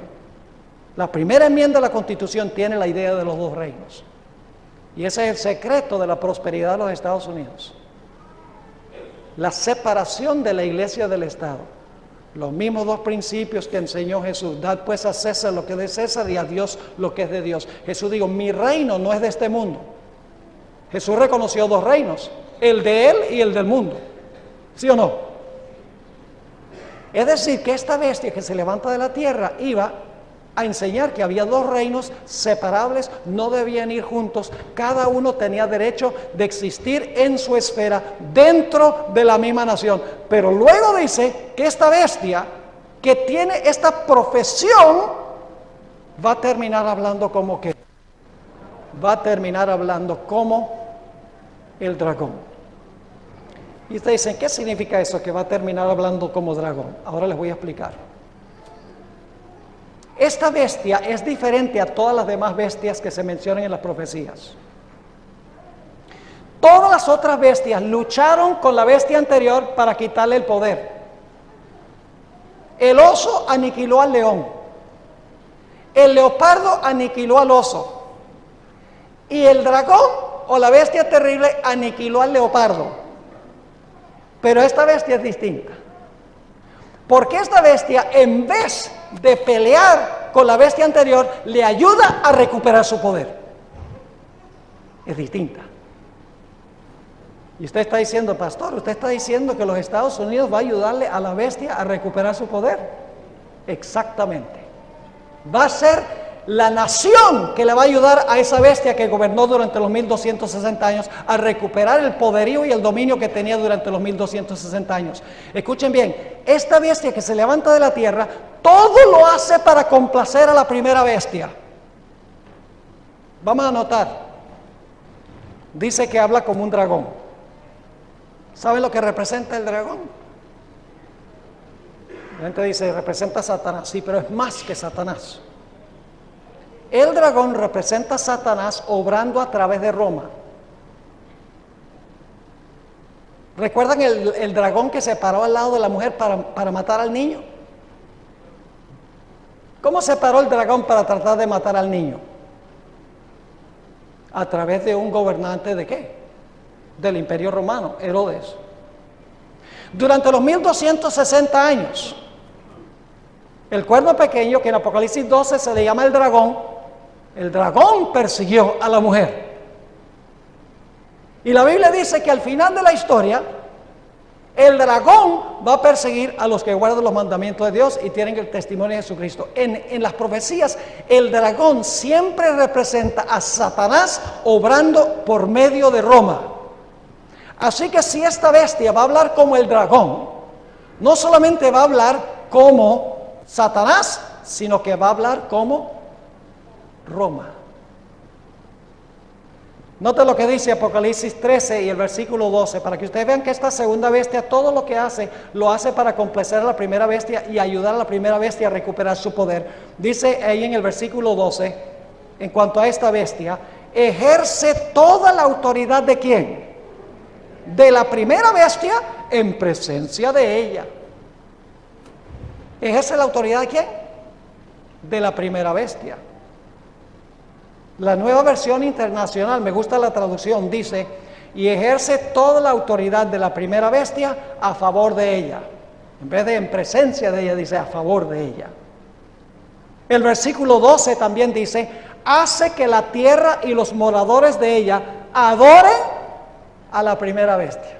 [SPEAKER 1] La primera enmienda de la Constitución tiene la idea de los dos reinos. Y ese es el secreto de la prosperidad de los Estados Unidos. La separación de la iglesia del Estado. Los mismos dos principios que enseñó Jesús. Dad pues a César lo que es de César y a Dios lo que es de Dios. Jesús dijo, mi reino no es de este mundo. Jesús reconoció dos reinos, el de él y el del mundo. ¿Sí o no? Es decir, que esta bestia que se levanta de la tierra iba a enseñar que había dos reinos separables, no debían ir juntos, cada uno tenía derecho de existir en su esfera dentro de la misma nación. Pero luego dice que esta bestia que tiene esta profesión va a terminar hablando como que va a terminar hablando como el dragón. Y ustedes dicen, ¿qué significa eso? Que va a terminar hablando como dragón. Ahora les voy a explicar. Esta bestia es diferente a todas las demás bestias que se mencionan en las profecías. Todas las otras bestias lucharon con la bestia anterior para quitarle el poder. El oso aniquiló al león. El leopardo aniquiló al oso. Y el dragón o la bestia terrible aniquiló al leopardo. Pero esta bestia es distinta. Porque esta bestia, en vez de pelear con la bestia anterior, le ayuda a recuperar su poder. Es distinta. Y usted está diciendo, pastor, usted está diciendo que los Estados Unidos va a ayudarle a la bestia a recuperar su poder. Exactamente. Va a ser la nación que le va a ayudar a esa bestia que gobernó durante los 1260 años a recuperar el poderío y el dominio que tenía durante los 1260 años. Escuchen bien, esta bestia que se levanta de la tierra, todo lo hace para complacer a la primera bestia. Vamos a notar. Dice que habla como un dragón. ¿Saben lo que representa el dragón? La gente dice, representa a Satanás. Sí, pero es más que Satanás. El dragón representa a Satanás obrando a través de Roma. ¿Recuerdan el dragón que se paró al lado de la mujer para matar al niño? ¿Cómo se paró el dragón para tratar de matar al niño? A través de un gobernante ¿de qué? Del Imperio Romano, Herodes. Durante los 1260 años, el cuerno pequeño, que en Apocalipsis 12 se le llama el dragón persiguió a la mujer. Y la Biblia dice que al final de la historia, el dragón va a perseguir a los que guardan los mandamientos de Dios y tienen el testimonio de Jesucristo. En las profecías, el dragón siempre representa a Satanás obrando por medio de Roma. Así que si esta bestia va a hablar como el dragón, no solamente va a hablar como Satanás, sino que va a hablar como Roma. Nota lo que dice Apocalipsis 13 y el versículo 12, para que ustedes vean que esta segunda bestia, todo lo que hace, lo hace para complacer a la primera bestia y ayudar a la primera bestia a recuperar su poder. Dice ahí en el versículo 12, en cuanto a esta bestia, ejerce toda la autoridad ¿de quién? De la primera bestia en presencia de ella. ¿Ejerce la autoridad de quién? De la primera bestia. La Nueva Versión Internacional, me gusta la traducción, dice, y ejerce toda la autoridad de la primera bestia a favor de ella. En vez de en presencia de ella, dice a favor de ella. El versículo 12 también dice, hace que la tierra y los moradores de ella adoren a la primera bestia.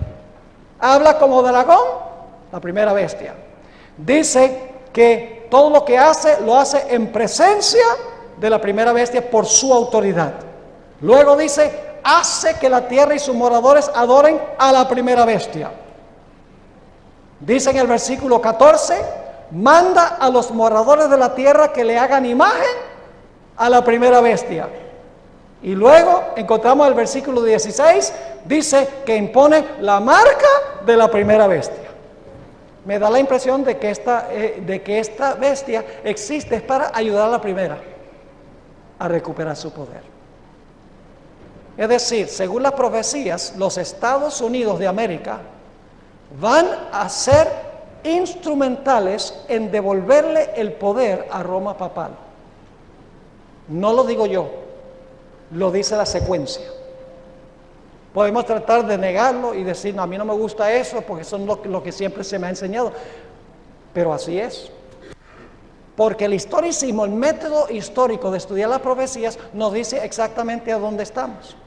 [SPEAKER 1] Habla como dragón, la primera bestia. Dice que todo lo que hace, lo hace en presencia de la primera bestia por su autoridad. Luego dice, hace que la tierra y sus moradores adoren a la primera bestia. Dice en el versículo 14, manda a los moradores de la tierra que le hagan imagen a la primera bestia. Y luego encontramos el versículo 16, dice que impone la marca de la primera bestia. Me da la impresión de que esta bestia existe para ayudar a la primera a recuperar su poder. Es decir, según las profecías, los Estados Unidos de América van a ser instrumentales en devolverle el poder a Roma papal. No lo digo yo, lo dice la secuencia. Podemos tratar de negarlo y decir, no, a mí no me gusta eso porque eso es lo que siempre se me ha enseñado, pero así es. Porque el historicismo, el método histórico de estudiar las profecías, nos dice exactamente a dónde estamos.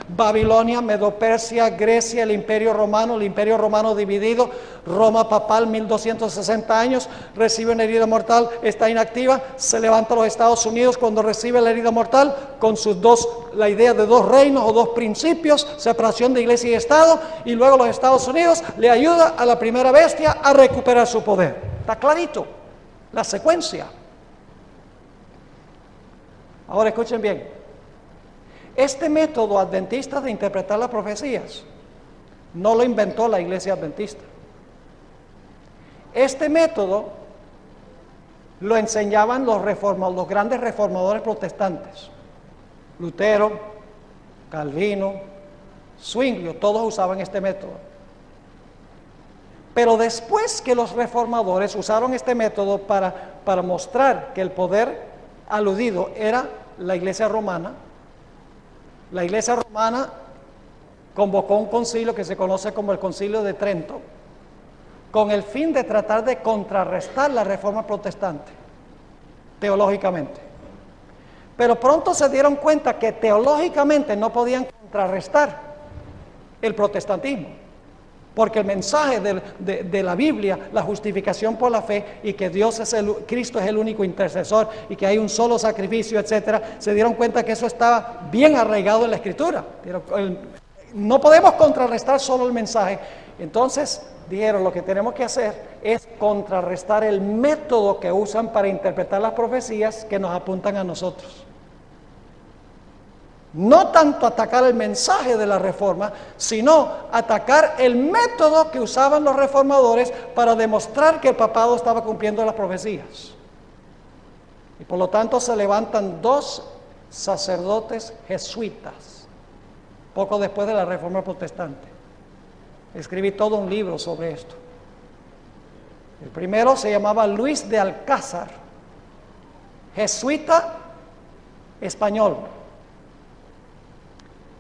[SPEAKER 1] Babilonia, Medo-Persia, Grecia, el Imperio Romano dividido, Roma papal, 1260 años, recibe una herida mortal, está inactiva, se levanta los Estados Unidos cuando recibe la herida mortal, con la idea de dos reinos o dos principios, separación de iglesia y Estado, y luego los Estados Unidos le ayuda a la primera bestia a recuperar su poder. Está clarito la secuencia. Ahora escuchen bien. Este método adventista de interpretar las profecías no lo inventó la iglesia adventista. Este método lo enseñaban los grandes reformadores protestantes. Lutero, Calvino, Zwinglio, todos usaban este método. Pero después que los reformadores usaron este método para mostrar que el poder aludido era la iglesia romana, la iglesia romana convocó un concilio que se conoce como el Concilio de Trento, con el fin de tratar de contrarrestar la reforma protestante, teológicamente. Pero pronto se dieron cuenta que teológicamente no podían contrarrestar el protestantismo. Porque el mensaje de la Biblia, la justificación por la fe y que Cristo es el único intercesor y que hay un solo sacrificio, etcétera, se dieron cuenta que eso estaba bien arraigado en la Escritura. Pero no podemos contrarrestar solo el mensaje. Entonces dijeron, lo que tenemos que hacer es contrarrestar el método que usan para interpretar las profecías que nos apuntan a nosotros. No tanto atacar el mensaje de la reforma, sino atacar el método que usaban los reformadores para demostrar que el papado estaba cumpliendo las profecías. Y por lo tanto se levantan dos sacerdotes jesuitas, poco después de la reforma protestante. Escribí todo un libro sobre esto. El primero se llamaba Luis de Alcázar jesuita español.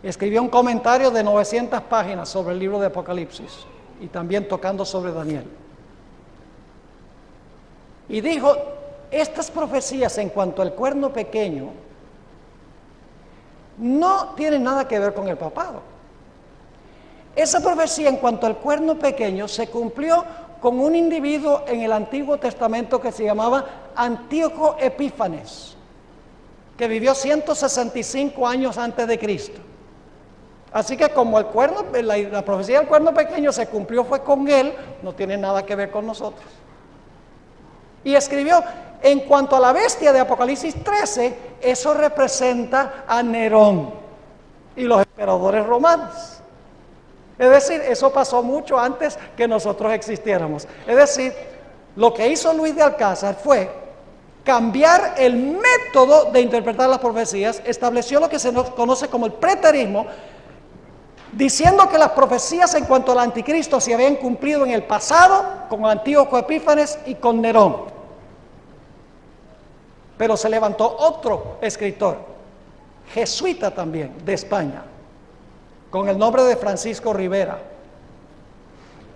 [SPEAKER 1] Escribió un comentario de 900 páginas sobre el libro de Apocalipsis y también tocando sobre Daniel. Y dijo, estas profecías en cuanto al cuerno pequeño no tienen nada que ver con el papado. Esa profecía en cuanto al cuerno pequeño se cumplió con un individuo en el Antiguo Testamento que se llamaba Antíoco Epífanes, que vivió 165 años antes de Cristo. Así que como la profecía del cuerno pequeño se cumplió fue con él, no tiene nada que ver con nosotros. Y escribió, en cuanto a la bestia de Apocalipsis 13, eso representa a Nerón y los emperadores romanos. Es decir, eso pasó mucho antes que nosotros existiéramos. Es decir, lo que hizo Luis de Alcázar fue cambiar el método de interpretar las profecías, estableció lo que se nos conoce como el preterismo, diciendo que las profecías en cuanto al anticristo se habían cumplido en el pasado con Antíoco Epífanes y con Nerón. Pero se levantó otro escritor, jesuita también, de España, con el nombre de Francisco Rivera,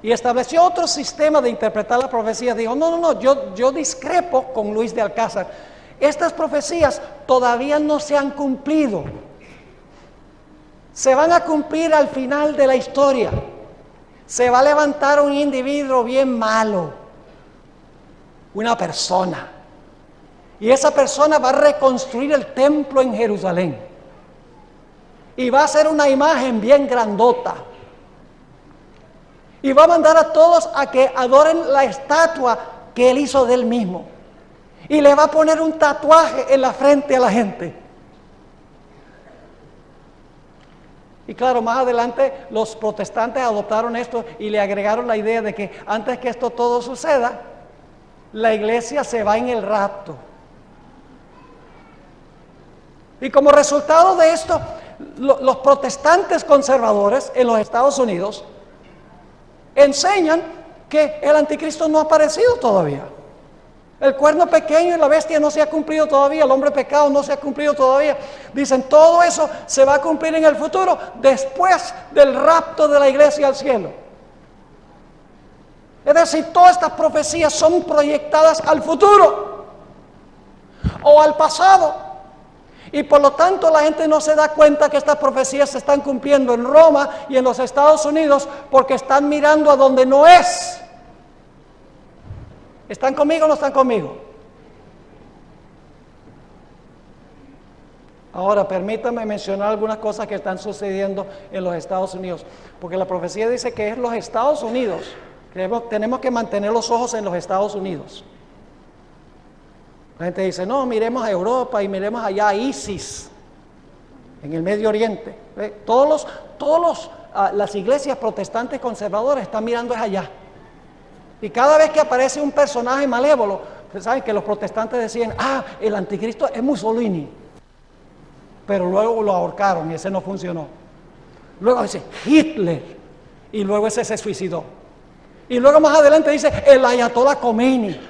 [SPEAKER 1] y estableció otro sistema de interpretar la profecía. Dijo, no, yo discrepo con Luis de Alcázar. Estas profecías todavía no se han cumplido. Se van a cumplir al final de la historia. Se va a levantar un individuo bien malo, una persona, y esa persona va a reconstruir el templo en Jerusalén y va a hacer una imagen bien grandota y va a mandar a todos a que adoren la estatua que él hizo de él mismo y le va a poner un tatuaje en la frente a la gente. Y claro, más adelante los protestantes adoptaron esto y le agregaron la idea de que antes que esto todo suceda, la iglesia se va en el rapto. Y como resultado de esto, los protestantes conservadores en los Estados Unidos enseñan que el anticristo no ha aparecido todavía. El cuerno pequeño y la bestia no se ha cumplido todavía, el hombre pecado no se ha cumplido todavía. Dicen, todo eso se va a cumplir en el futuro, después del rapto de la iglesia al cielo. Es decir, todas estas profecías son proyectadas al futuro o al pasado. Y por lo tanto la gente no se da cuenta que estas profecías se están cumpliendo en Roma y en los Estados Unidos porque están mirando a donde no es. ¿Están conmigo o no están conmigo? Ahora, permítanme mencionar algunas cosas que están sucediendo en los Estados Unidos, porque la profecía dice que es los Estados Unidos. Tenemos que mantener los ojos en los Estados Unidos. La gente dice, no, miremos a Europa y miremos allá a ISIS, en el Medio Oriente. Las iglesias protestantes conservadoras están mirando es allá. Y cada vez que aparece un personaje malévolo, saben que los protestantes decían, el anticristo es Mussolini. Pero luego lo ahorcaron y ese no funcionó. Luego dice Hitler y luego ese se suicidó. Y luego más adelante dice el Ayatollah Khomeini.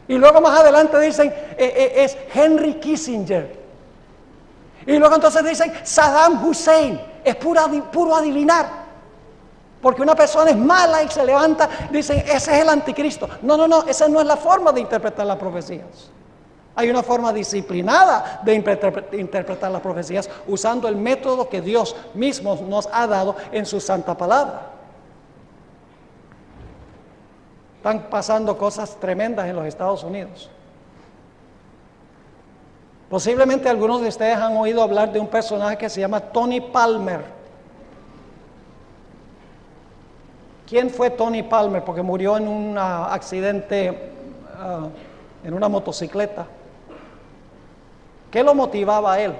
[SPEAKER 1] Y luego más adelante dicen es Henry Kissinger. Y luego entonces dicen Saddam Hussein. Es puro adivinar. Porque una persona es mala y se levanta, dicen, ese es el anticristo. No, esa no es la forma de interpretar las profecías. Hay una forma disciplinada de interpretar las profecías usando el método que Dios mismo nos ha dado en su santa palabra. Están pasando cosas tremendas en los Estados Unidos. Posiblemente algunos de ustedes han oído hablar de un personaje que se llama Tony Palmer. ¿Quién fue Tony Palmer? Porque murió en un accidente en una motocicleta. ¿Qué lo motivaba a él?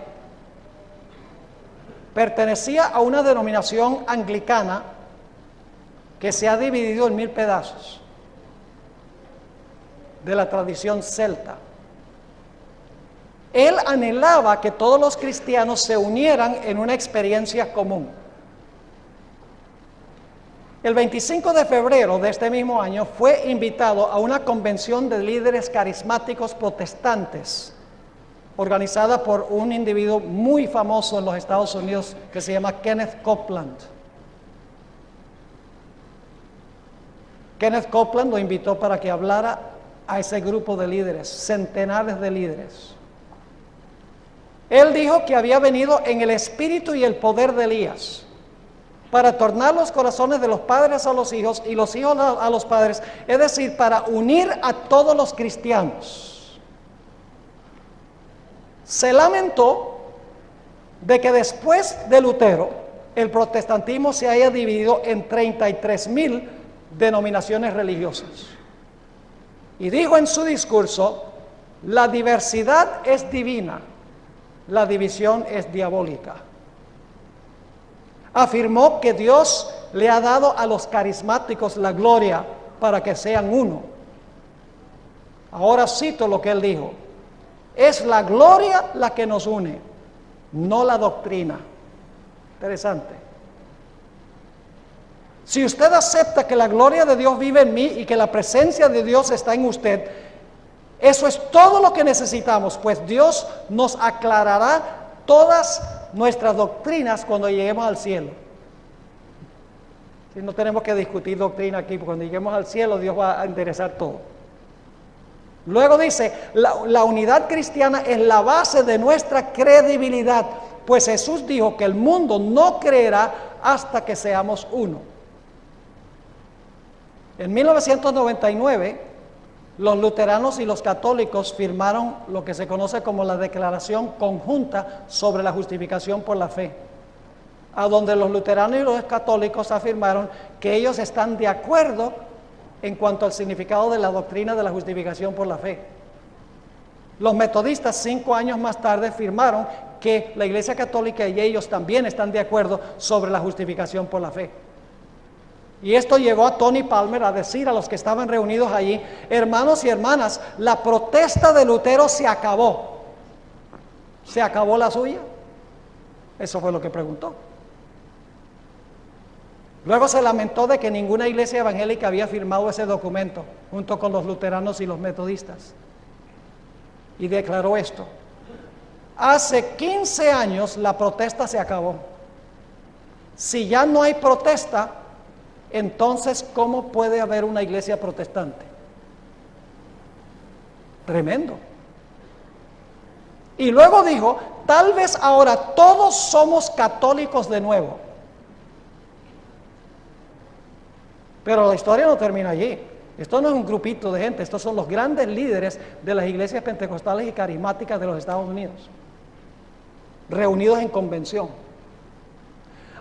[SPEAKER 1] Pertenecía a una denominación anglicana que se ha dividido en 1000 pedazos de la tradición celta. Él anhelaba que todos los cristianos se unieran en una experiencia común. El 25 de febrero de este mismo año fue invitado a una convención de líderes carismáticos protestantes, organizada por un individuo muy famoso en los Estados Unidos que se llama Kenneth Copeland. Kenneth Copeland lo invitó para que hablara a ese grupo de líderes, centenares de líderes. Él dijo que había venido en el espíritu y el poder de Elías para tornar los corazones de los padres a los hijos y los hijos a los padres, es decir, para unir a todos los cristianos. Se lamentó de que después de Lutero el protestantismo se haya dividido en 33,000 denominaciones religiosas. Y dijo en su discurso: la diversidad es divina, la división es diabólica. Afirmó que Dios le ha dado a los carismáticos la gloria para que sean uno. Ahora cito lo que él dijo: es la gloria la que nos une, no la doctrina. Interesante. Si usted acepta que la gloria de Dios vive en mí y que la presencia de Dios está en usted, eso es todo lo que necesitamos, pues Dios nos aclarará todas nuestras doctrinas cuando lleguemos al cielo. Si no tenemos que discutir doctrina aquí, porque cuando lleguemos al cielo Dios va a enderezar todo. Luego dice, la unidad cristiana es la base de nuestra credibilidad, pues Jesús dijo que el mundo no creerá hasta que seamos uno. En 1999, los luteranos y los católicos firmaron lo que se conoce como la Declaración Conjunta sobre la Justificación por la Fe, a donde los luteranos y los católicos afirmaron que ellos están de acuerdo en cuanto al significado de la doctrina de la justificación por la fe. Los metodistas 5 años más tarde firmaron que la Iglesia Católica y ellos también están de acuerdo sobre la justificación por la fe. Y esto llevó a Tony Palmer a decir a los que estaban reunidos allí: hermanos y hermanas, la protesta de Lutero se acabó. ¿Se acabó la suya? Eso fue lo que preguntó. Luego se lamentó de que ninguna iglesia evangélica había firmado ese documento, junto con los luteranos y los metodistas. Y declaró esto: hace 15 años la protesta se acabó. Si ya no hay protesta, entonces, ¿cómo puede haber una iglesia protestante? Tremendo. Y luego dijo: tal vez ahora todos somos católicos de nuevo. Pero la historia no termina allí. Esto no es un grupito de gente, estos son los grandes líderes de las iglesias pentecostales y carismáticas de los Estados Unidos, reunidos en convención.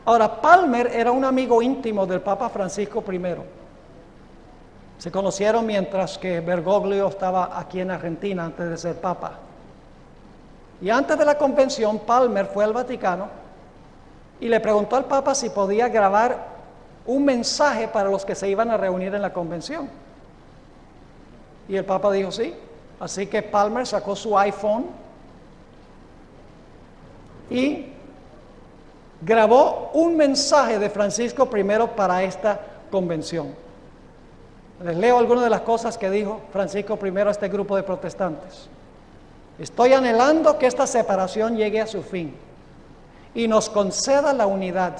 [SPEAKER 1] Ahora, Palmer era un amigo íntimo del Papa Francisco I. Se conocieron mientras que Bergoglio estaba aquí en Argentina antes de ser Papa. Y antes de la convención, Palmer fue al Vaticano y le preguntó al Papa si podía grabar un mensaje para los que se iban a reunir en la convención. Y el Papa dijo sí. Así que Palmer sacó su iPhone y grabó un mensaje de Francisco I para esta convención. Les leo algunas de las cosas que dijo Francisco I a este grupo de protestantes. Estoy anhelando que esta separación llegue a su fin y nos conceda la unidad.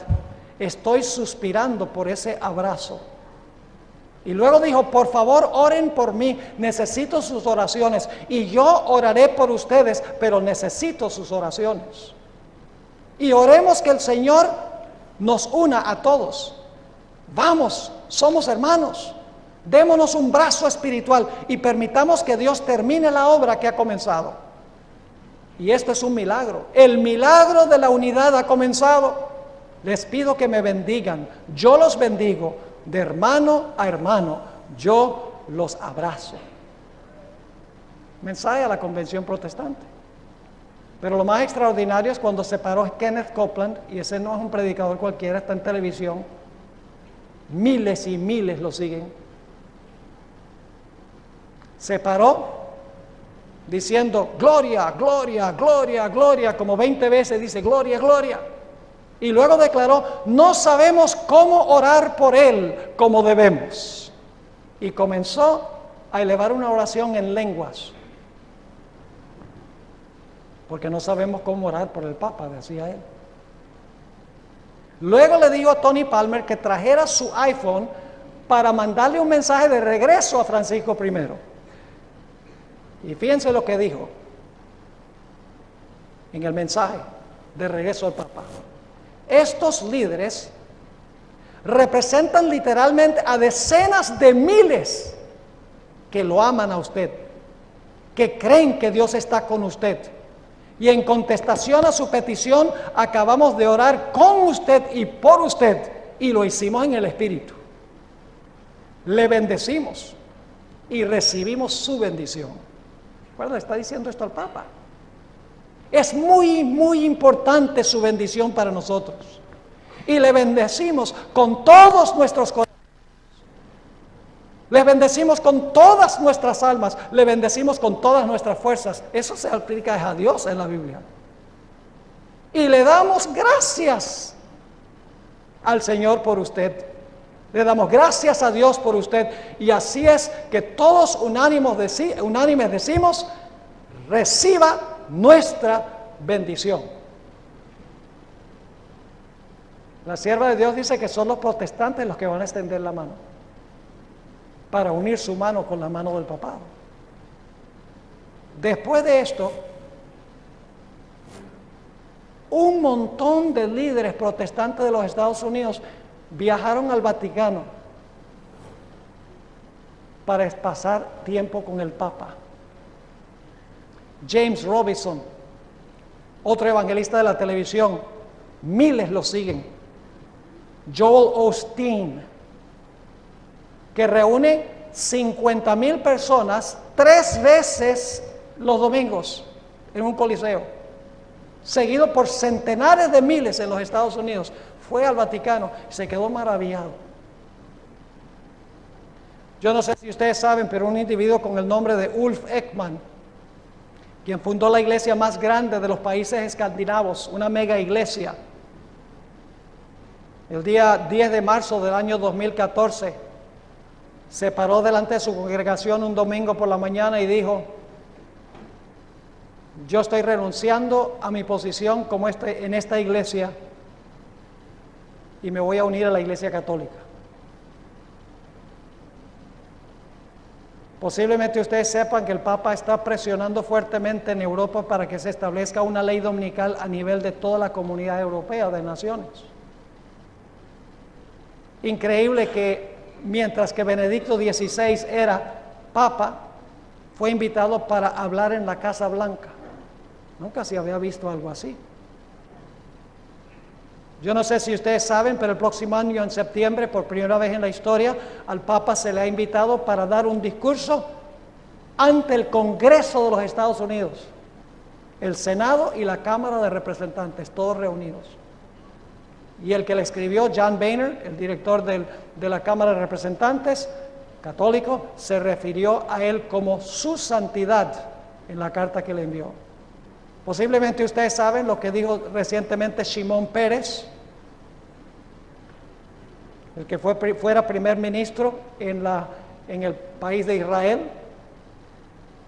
[SPEAKER 1] Estoy suspirando por ese abrazo. Y luego dijo: por favor, oren por mí, necesito sus oraciones. Y yo oraré por ustedes, pero necesito sus oraciones. Y oremos que el Señor nos una a todos. Vamos, somos hermanos. Démonos un brazo espiritual y permitamos que Dios termine la obra que ha comenzado. Y esto es un milagro. El milagro de la unidad ha comenzado. Les pido que me bendigan. Yo los bendigo de hermano a hermano. Yo los abrazo. Mensaje a la convención protestante. Pero lo más extraordinario es cuando se paró Kenneth Copeland, y ese no es un predicador cualquiera, está en televisión. Miles y miles lo siguen. Se paró diciendo: gloria, gloria, gloria, gloria, como 20 veces dice: gloria, gloria. Y luego declaró, no sabemos cómo orar por él como debemos. Y comenzó a elevar una oración en lenguas. Porque no sabemos cómo orar por el Papa, decía él. Luego le dijo a Tony Palmer que trajera su iPhone para mandarle un mensaje de regreso a Francisco I. Y fíjense lo que dijo en el mensaje de regreso al Papa. Estos líderes representan literalmente a decenas de miles que lo aman a usted, que creen que Dios está con usted. Y en contestación a su petición, acabamos de orar con usted y por usted, y lo hicimos en el Espíritu. Le bendecimos y recibimos su bendición. Bueno, está diciendo esto al Papa. Es muy, muy importante su bendición para nosotros. Y le bendecimos con todos nuestros corazones. Le bendecimos con todas nuestras almas. Le bendecimos con todas nuestras fuerzas. Eso se aplica a Dios en la Biblia. Y le damos gracias al Señor por usted. Le damos gracias a Dios por usted. Y así es que todos unánimes decimos, reciba nuestra bendición. La sierva de Dios dice que son los protestantes los que van a extender la mano para unir su mano con la mano del papado. Después de esto, un montón de líderes protestantes de los Estados Unidos viajaron al Vaticano para pasar tiempo con el Papa. James Robinson, otro evangelista de la televisión, miles lo siguen. Joel Osteen, que reúne 50,000 personas 3 veces los domingos en un coliseo, seguido por centenares de miles en los Estados Unidos. Fue al Vaticano y se quedó maravillado. Yo no sé si ustedes saben, pero un individuo con el nombre de Ulf Ekman, quien fundó la iglesia más grande de los países escandinavos, una mega iglesia, el día 10 de marzo del año 2014, se paró delante de su congregación un domingo por la mañana y dijo: yo estoy renunciando a mi posición como en esta iglesia y me voy a unir a la Iglesia Católica. Posiblemente ustedes sepan que el Papa está presionando fuertemente en Europa para que se establezca una ley dominical a nivel de toda la comunidad europea de naciones. Increíble que mientras que Benedicto XVI era Papa, fue invitado para hablar en la Casa Blanca. Nunca se había visto algo así. Yo no sé si ustedes saben, pero el próximo año, en septiembre, por primera vez en la historia, al Papa se le ha invitado para dar un discurso ante el Congreso de los Estados Unidos, el Senado y la Cámara de Representantes, todos reunidos. Y el que le escribió, John Boehner, el director de la Cámara de Representantes, católico, se refirió a él como su santidad en la carta que le envió. Posiblemente ustedes saben lo que dijo recientemente Shimon Peres, el que fuera primer ministro en el país de Israel.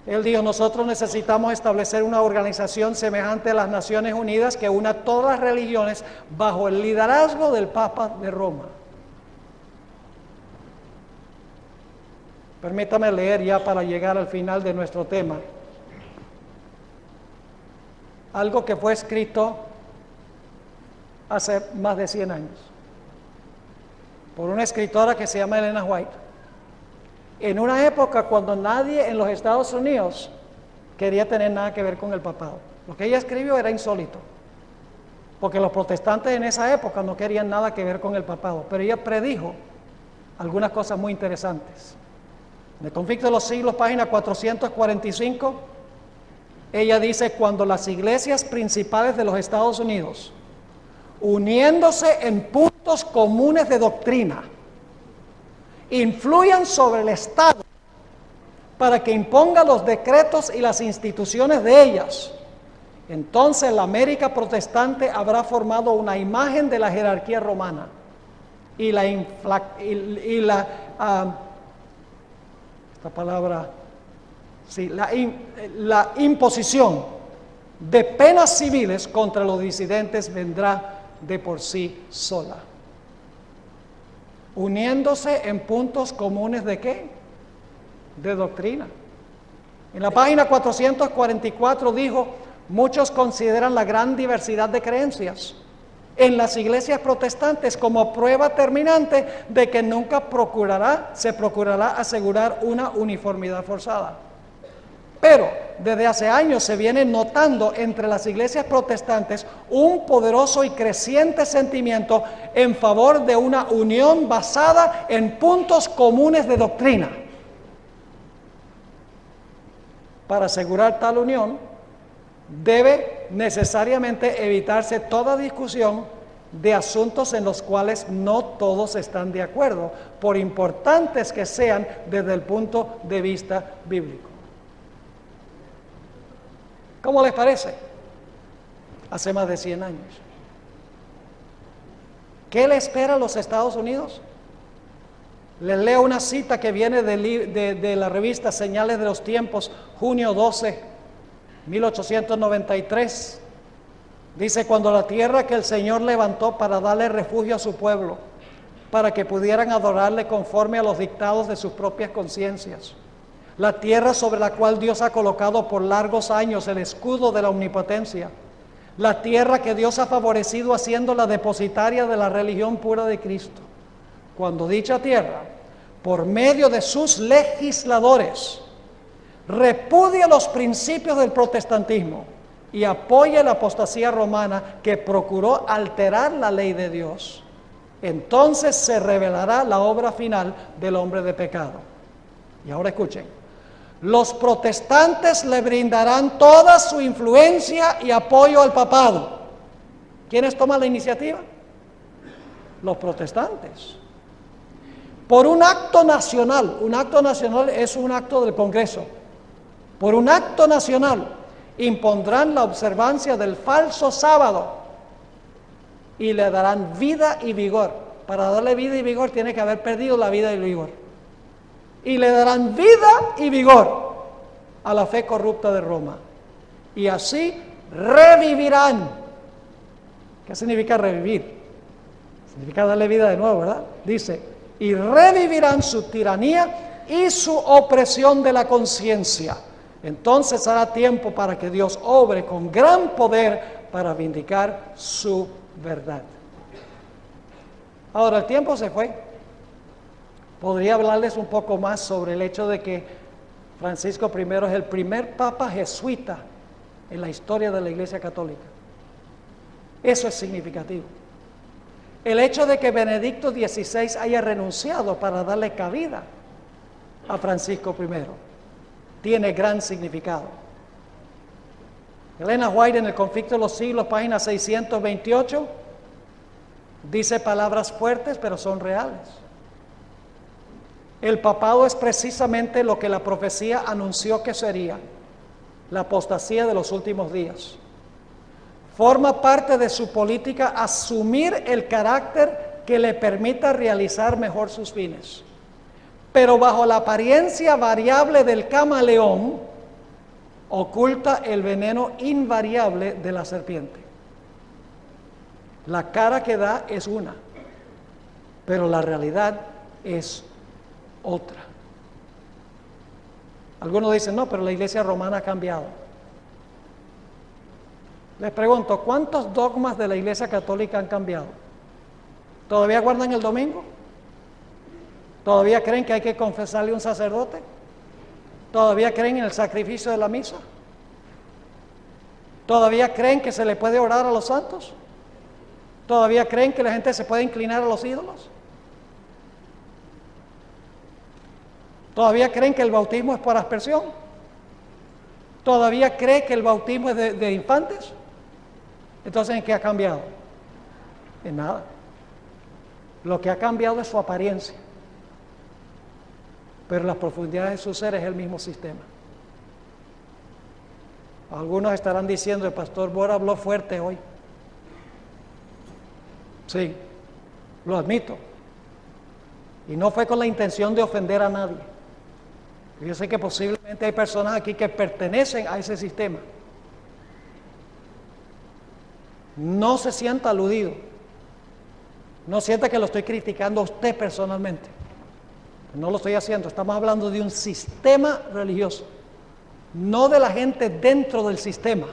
[SPEAKER 1] Él dijo: nosotros necesitamos establecer una organización semejante a las Naciones Unidas que una todas las religiones bajo el liderazgo del Papa de Roma. Permítame leer ya para llegar al final de nuestro tema algo que fue escrito hace más de 100 años por una escritora que se llama Elena White, en una época cuando nadie en los Estados Unidos quería tener nada que ver con el papado. Lo que ella escribió era insólito, porque los protestantes en esa época no querían nada que ver con el papado, pero ella predijo algunas cosas muy interesantes. En el Conflicto de los Siglos, página 445, ella dice: cuando las iglesias principales de los Estados Unidos, uniéndose en puntos comunes de doctrina, influyan sobre el Estado para que imponga los decretos y las instituciones de ellas, entonces la América protestante habrá formado una imagen de la jerarquía romana y la imposición de penas civiles contra los disidentes vendrá de por sí sola, uniéndose en puntos comunes ¿de qué? De doctrina. En la página 444 dijo: muchos consideran la gran diversidad de creencias en las iglesias protestantes como prueba terminante de que nunca se procurará asegurar una uniformidad forzada. Pero desde hace años se viene notando entre las iglesias protestantes un poderoso y creciente sentimiento en favor de una unión basada en puntos comunes de doctrina. Para asegurar tal unión, debe necesariamente evitarse toda discusión de asuntos en los cuales no todos están de acuerdo, por importantes que sean desde el punto de vista bíblico. ¿Cómo les parece? Hace más de 100 años. ¿Qué le espera a los Estados Unidos? Les leo una cita que viene de la revista Señales de los Tiempos, junio 12, 1893. Dice: cuando la tierra que el Señor levantó para darle refugio a su pueblo, para que pudieran adorarle conforme a los dictados de sus propias conciencias, la tierra sobre la cual Dios ha colocado por largos años el escudo de la omnipotencia, la tierra que Dios ha favorecido haciéndola depositaria de la religión pura de Cristo, cuando dicha tierra, por medio de sus legisladores, repudia los principios del protestantismo y apoya la apostasía romana que procuró alterar la ley de Dios, entonces se revelará la obra final del hombre de pecado. Y ahora escuchen: los protestantes le brindarán toda su influencia y apoyo al papado. ¿Quiénes toman la iniciativa? Los protestantes. Por un acto nacional es un acto del Congreso, por un acto nacional impondrán la observancia del falso sábado y le darán vida y vigor. Para darle vida y vigor tiene que haber perdido la vida y el vigor. Y le darán vida y vigor a la fe corrupta de Roma. Y así revivirán. ¿Qué significa revivir? Significa darle vida de nuevo, ¿verdad? Dice: y revivirán su tiranía y su opresión de la conciencia. Entonces hará tiempo para que Dios obre con gran poder para vindicar su verdad. Ahora, el tiempo se fue. Podría hablarles un poco más sobre el hecho de que Francisco I es el primer papa jesuita en la historia de la Iglesia Católica. Eso es significativo. El hecho de que Benedicto XVI haya renunciado para darle cabida a Francisco I tiene gran significado. Elena White, en El conflicto de los siglos, página 628, dice palabras fuertes, pero son reales. El papado es precisamente lo que la profecía anunció que sería: la apostasía de los últimos días. Forma parte de su política asumir el carácter que le permita realizar mejor sus fines, pero bajo la apariencia variable del camaleón oculta el veneno invariable de la serpiente. La cara que da es una, pero la realidad es otra. Algunos dicen: no, pero la Iglesia romana ha cambiado. Les pregunto: ¿cuántos dogmas de la Iglesia Católica han cambiado? ¿Todavía guardan el domingo? ¿Todavía creen que hay que confesarle a un sacerdote? ¿Todavía creen en el sacrificio de la misa? ¿Todavía creen que se le puede orar a los santos? ¿Todavía creen que la gente se puede inclinar a los ídolos? ¿Todavía creen que el bautismo es por aspersión? ¿Todavía cree que el bautismo es de infantes? Entonces, ¿en qué ha cambiado? En nada. Lo que ha cambiado es su apariencia, pero las profundidades de su ser es el mismo sistema. Algunos estarán diciendo, el pastor Bora habló fuerte hoy. Sí, lo admito. Y no fue con la intención de ofender a nadie. Yo sé que posiblemente hay personas aquí que pertenecen a ese sistema. No se sienta aludido. No sienta que lo estoy criticando a usted personalmente. No lo estoy haciendo. Estamos hablando de un sistema religioso, no de la gente dentro del sistema.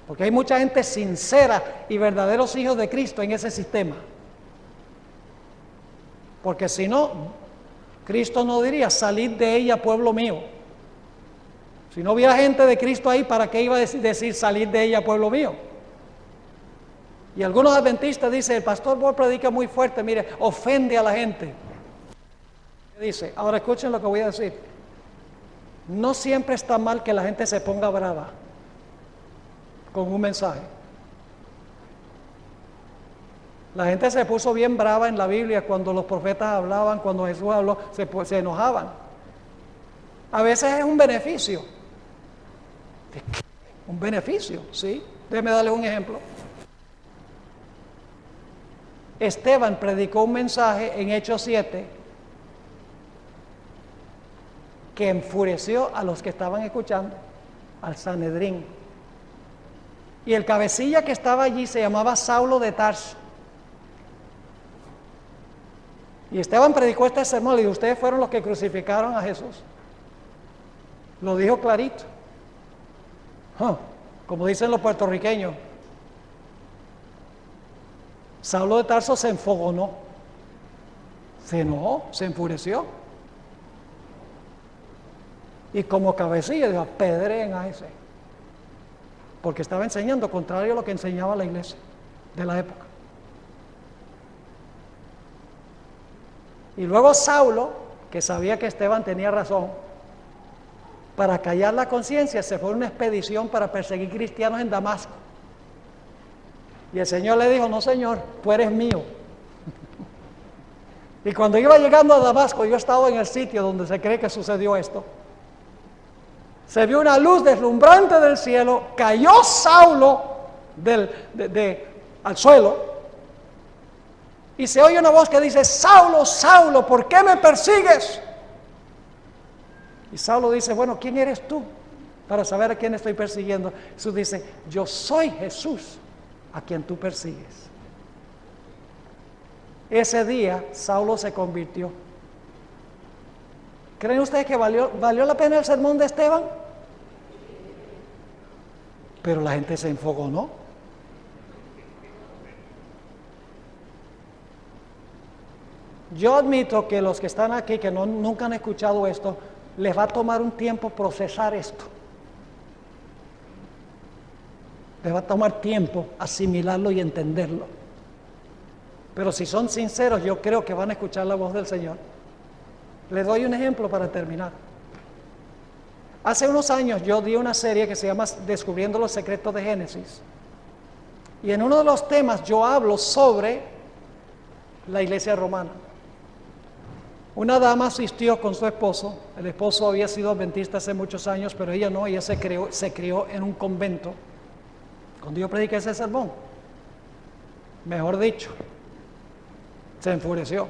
[SPEAKER 1] Porque hay mucha gente sincera y verdaderos hijos de Cristo en ese sistema. Porque si no, Cristo no diría, salid de ella, pueblo mío. Si no hubiera gente de Cristo ahí, ¿para qué iba a decir salid de ella, pueblo mío? Y algunos adventistas dicen, el pastor Bohr predica muy fuerte, mire, ofende a la gente. Dice, ahora escuchen lo que voy a decir. No siempre está mal que la gente se ponga brava con un mensaje. La gente se puso bien brava en la Biblia cuando los profetas hablaban, cuando Jesús habló, se enojaban. A veces es un beneficio. Un beneficio, ¿sí? Déjeme darles un ejemplo. Esteban predicó un mensaje en Hechos 7 que enfureció a los que estaban escuchando, al Sanedrín. Y el cabecilla que estaba allí se llamaba Saulo de Tarso. Y Esteban predicó este sermón y ustedes fueron los que crucificaron a Jesús. Lo dijo clarito. Como dicen los puertorriqueños. Saulo de Tarso se enfogonó. Se enojó, se enfureció. Y como cabecilla dijo, apedreen a ese. Porque estaba enseñando contrario a lo que enseñaba la iglesia de la época. Y luego Saulo, que sabía que Esteban tenía razón, para callar la conciencia se fue a una expedición para perseguir cristianos en Damasco. Y el Señor le dijo, no señor, tú eres mío. Y cuando iba llegando a Damasco, yo estaba en el sitio donde se cree que sucedió esto. Se vio una luz deslumbrante del cielo, cayó Saulo al suelo, y se oye una voz que dice, Saulo, Saulo, ¿por qué me persigues? Y Saulo dice, bueno, ¿quién eres tú? Para saber a quién estoy persiguiendo. Jesús dice, yo soy Jesús, a quien tú persigues. Ese día, Saulo se convirtió. ¿Creen ustedes que valió la pena el sermón de Esteban? Pero la gente se enfogonó. Yo admito que los que están aquí, que nunca han escuchado esto, les va a tomar un tiempo procesar esto. Les va a tomar tiempo asimilarlo y entenderlo. Pero si son sinceros, yo creo que van a escuchar la voz del Señor. Les doy un ejemplo para terminar. Hace unos años yo di una serie que se llama Descubriendo los Secretos de Génesis. Y en uno de los temas yo hablo sobre la iglesia romana. Una dama asistió con su esposo. El esposo había sido adventista hace muchos años, pero ella no, ella se crió en un convento. Cuando yo prediqué ese sermón, mejor dicho, se enfureció,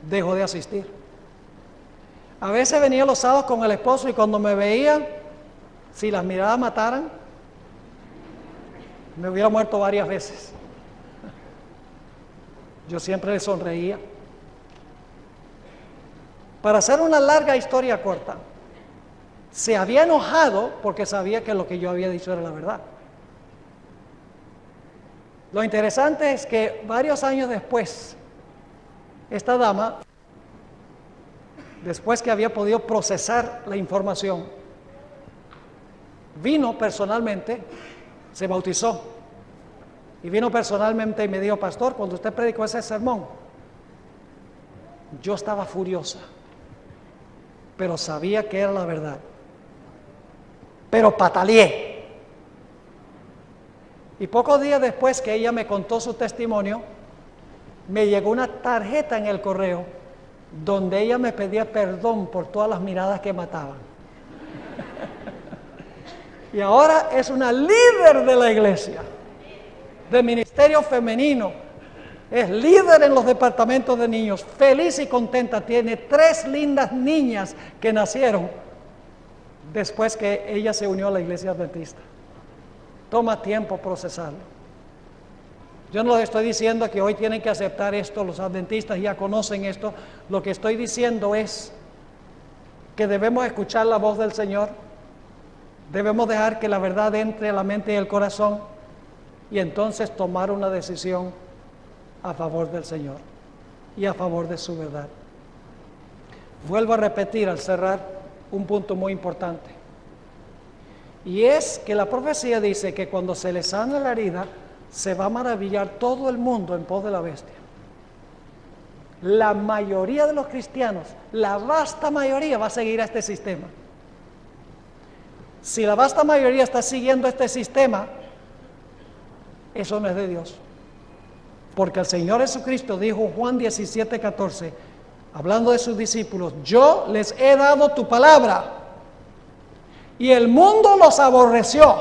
[SPEAKER 1] dejó de asistir. A veces venía los sábados con el esposo y cuando me veía, si las miradas mataran, me hubiera muerto varias veces. Yo siempre le sonreía. Para hacer una larga historia corta, se había enojado porque sabía que lo que yo había dicho era la verdad. Lo interesante es que varios años después, esta dama, después que había podido procesar la información, vino personalmente, se bautizó, y vino personalmente y me dijo, pastor, cuando usted predicó ese sermón, yo estaba furiosa, pero sabía que era la verdad, pero pataleé. Y pocos días después que ella me contó su testimonio, me llegó una tarjeta en el correo donde ella me pedía perdón por todas las miradas que mataban. Y ahora es una líder de la iglesia, de ministerio femenino. Es líder en los departamentos de niños, feliz y contenta. Tiene 3 lindas niñas que nacieron después que ella se unió a la iglesia adventista. Toma tiempo procesarlo. Yo no les estoy diciendo que hoy tienen que aceptar esto, los adventistas ya conocen esto. Lo que estoy diciendo es que debemos escuchar la voz del Señor, debemos dejar que la verdad entre a la mente y el corazón y entonces tomar una decisión a favor del Señor y a favor de su verdad. Vuelvo a repetir al cerrar un punto muy importante, y es que la profecía dice que cuando se le sana la herida, se va a maravillar todo el mundo en pos de la bestia. La mayoría de los cristianos, la vasta mayoría, va a seguir a este sistema. Si la vasta mayoría está siguiendo este sistema, eso no es de Dios. Porque el Señor Jesucristo dijo en Juan 17:14, hablando de sus discípulos: yo les he dado tu palabra, y el mundo los aborreció,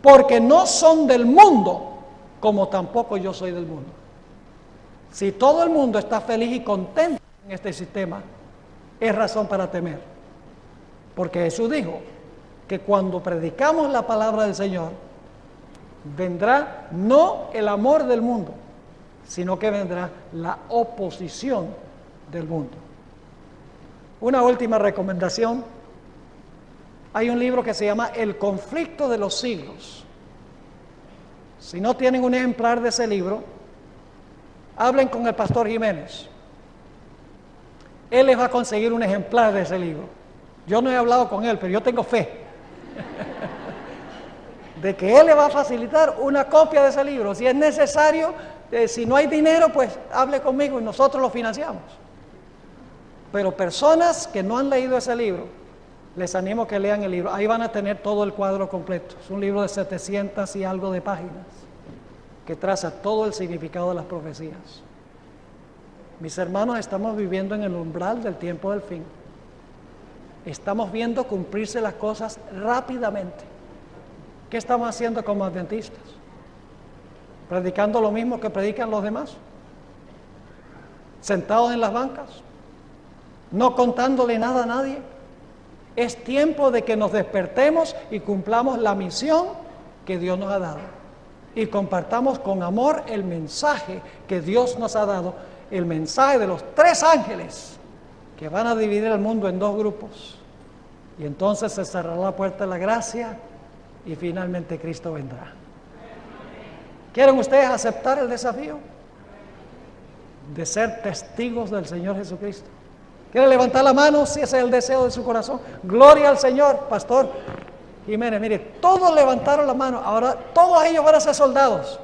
[SPEAKER 1] porque no son del mundo, como tampoco yo soy del mundo. Si todo el mundo está feliz y contento en este sistema, es razón para temer. Porque Jesús dijo que cuando predicamos la palabra del Señor, vendrá no el amor del mundo, sino que vendrá la oposición del mundo. Una última recomendación. Hay un libro que se llama El conflicto de los siglos. Si no tienen un ejemplar de ese libro, hablen con el pastor Jiménez. Él les va a conseguir un ejemplar de ese libro. Yo no he hablado con él, pero yo tengo fe de que él le va a facilitar una copia de ese libro. Si es necesario, si no hay dinero, pues hable conmigo y nosotros lo financiamos. Pero personas que no han leído ese libro, les animo a que lean el libro. Ahí van a tener todo el cuadro completo. Es un libro de 700 y algo de páginas que traza todo el significado de las profecías. Mis hermanos, estamos viviendo en el umbral del tiempo del fin. Estamos viendo cumplirse las cosas rápidamente. ¿Qué estamos haciendo como adventistas? ¿Predicando lo mismo que predican los demás? ¿Sentados en las bancas? ¿No contándole nada a nadie? Es tiempo de que nos despertemos y cumplamos la misión que Dios nos ha dado. Y compartamos con amor el mensaje que Dios nos ha dado, el mensaje de los 3 ángeles que van a dividir el mundo en 2 grupos. Y entonces se cerrará la puerta de la gracia y finalmente Cristo vendrá. ¿Quieren ustedes aceptar el desafío de ser testigos del Señor Jesucristo? ¿Quieren levantar la mano si ese es el deseo de su corazón? Gloria al Señor, Pastor Jiménez. Mire, todos levantaron la mano, ahora todos ellos van a ser soldados.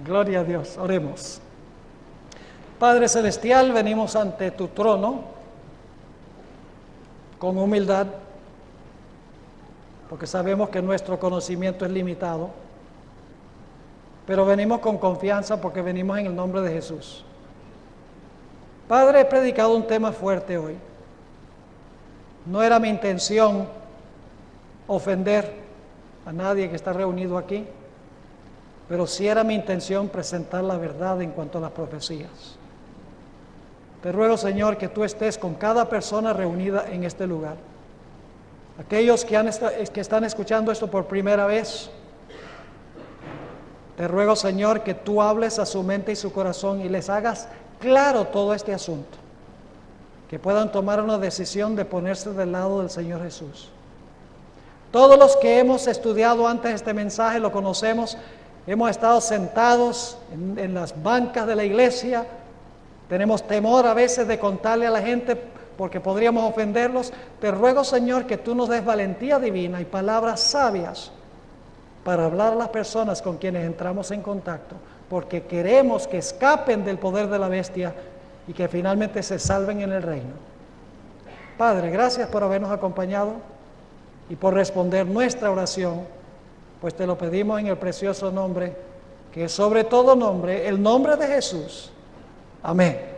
[SPEAKER 1] Gloria a Dios, oremos. Padre Celestial, venimos ante tu trono con humildad, porque sabemos que nuestro conocimiento es limitado, pero venimos con confianza porque venimos en el nombre de Jesús. Padre, he predicado un tema fuerte hoy. No era mi intención ofender a nadie que está reunido aquí, pero sí era mi intención presentar la verdad en cuanto a las profecías. Te ruego, Señor, que tú estés con cada persona reunida en este lugar. Aquellos que están escuchando esto por primera vez, te ruego, Señor, que tú hables a su mente y su corazón y les hagas claro todo este asunto, que puedan tomar una decisión de ponerse del lado del Señor Jesús. Todos los que hemos estudiado antes este mensaje lo conocemos, hemos estado sentados en las bancas de la iglesia, tenemos temor a veces de contarle a la gente porque podríamos ofenderlos. Te ruego, Señor, que tú nos des valentía divina y palabras sabias para hablar a las personas con quienes entramos en contacto, porque queremos que escapen del poder de la bestia y que finalmente se salven en el reino. Padre, gracias por habernos acompañado y por responder nuestra oración, pues te lo pedimos en el precioso nombre, que es sobre todo nombre, el nombre de Jesús. Amén.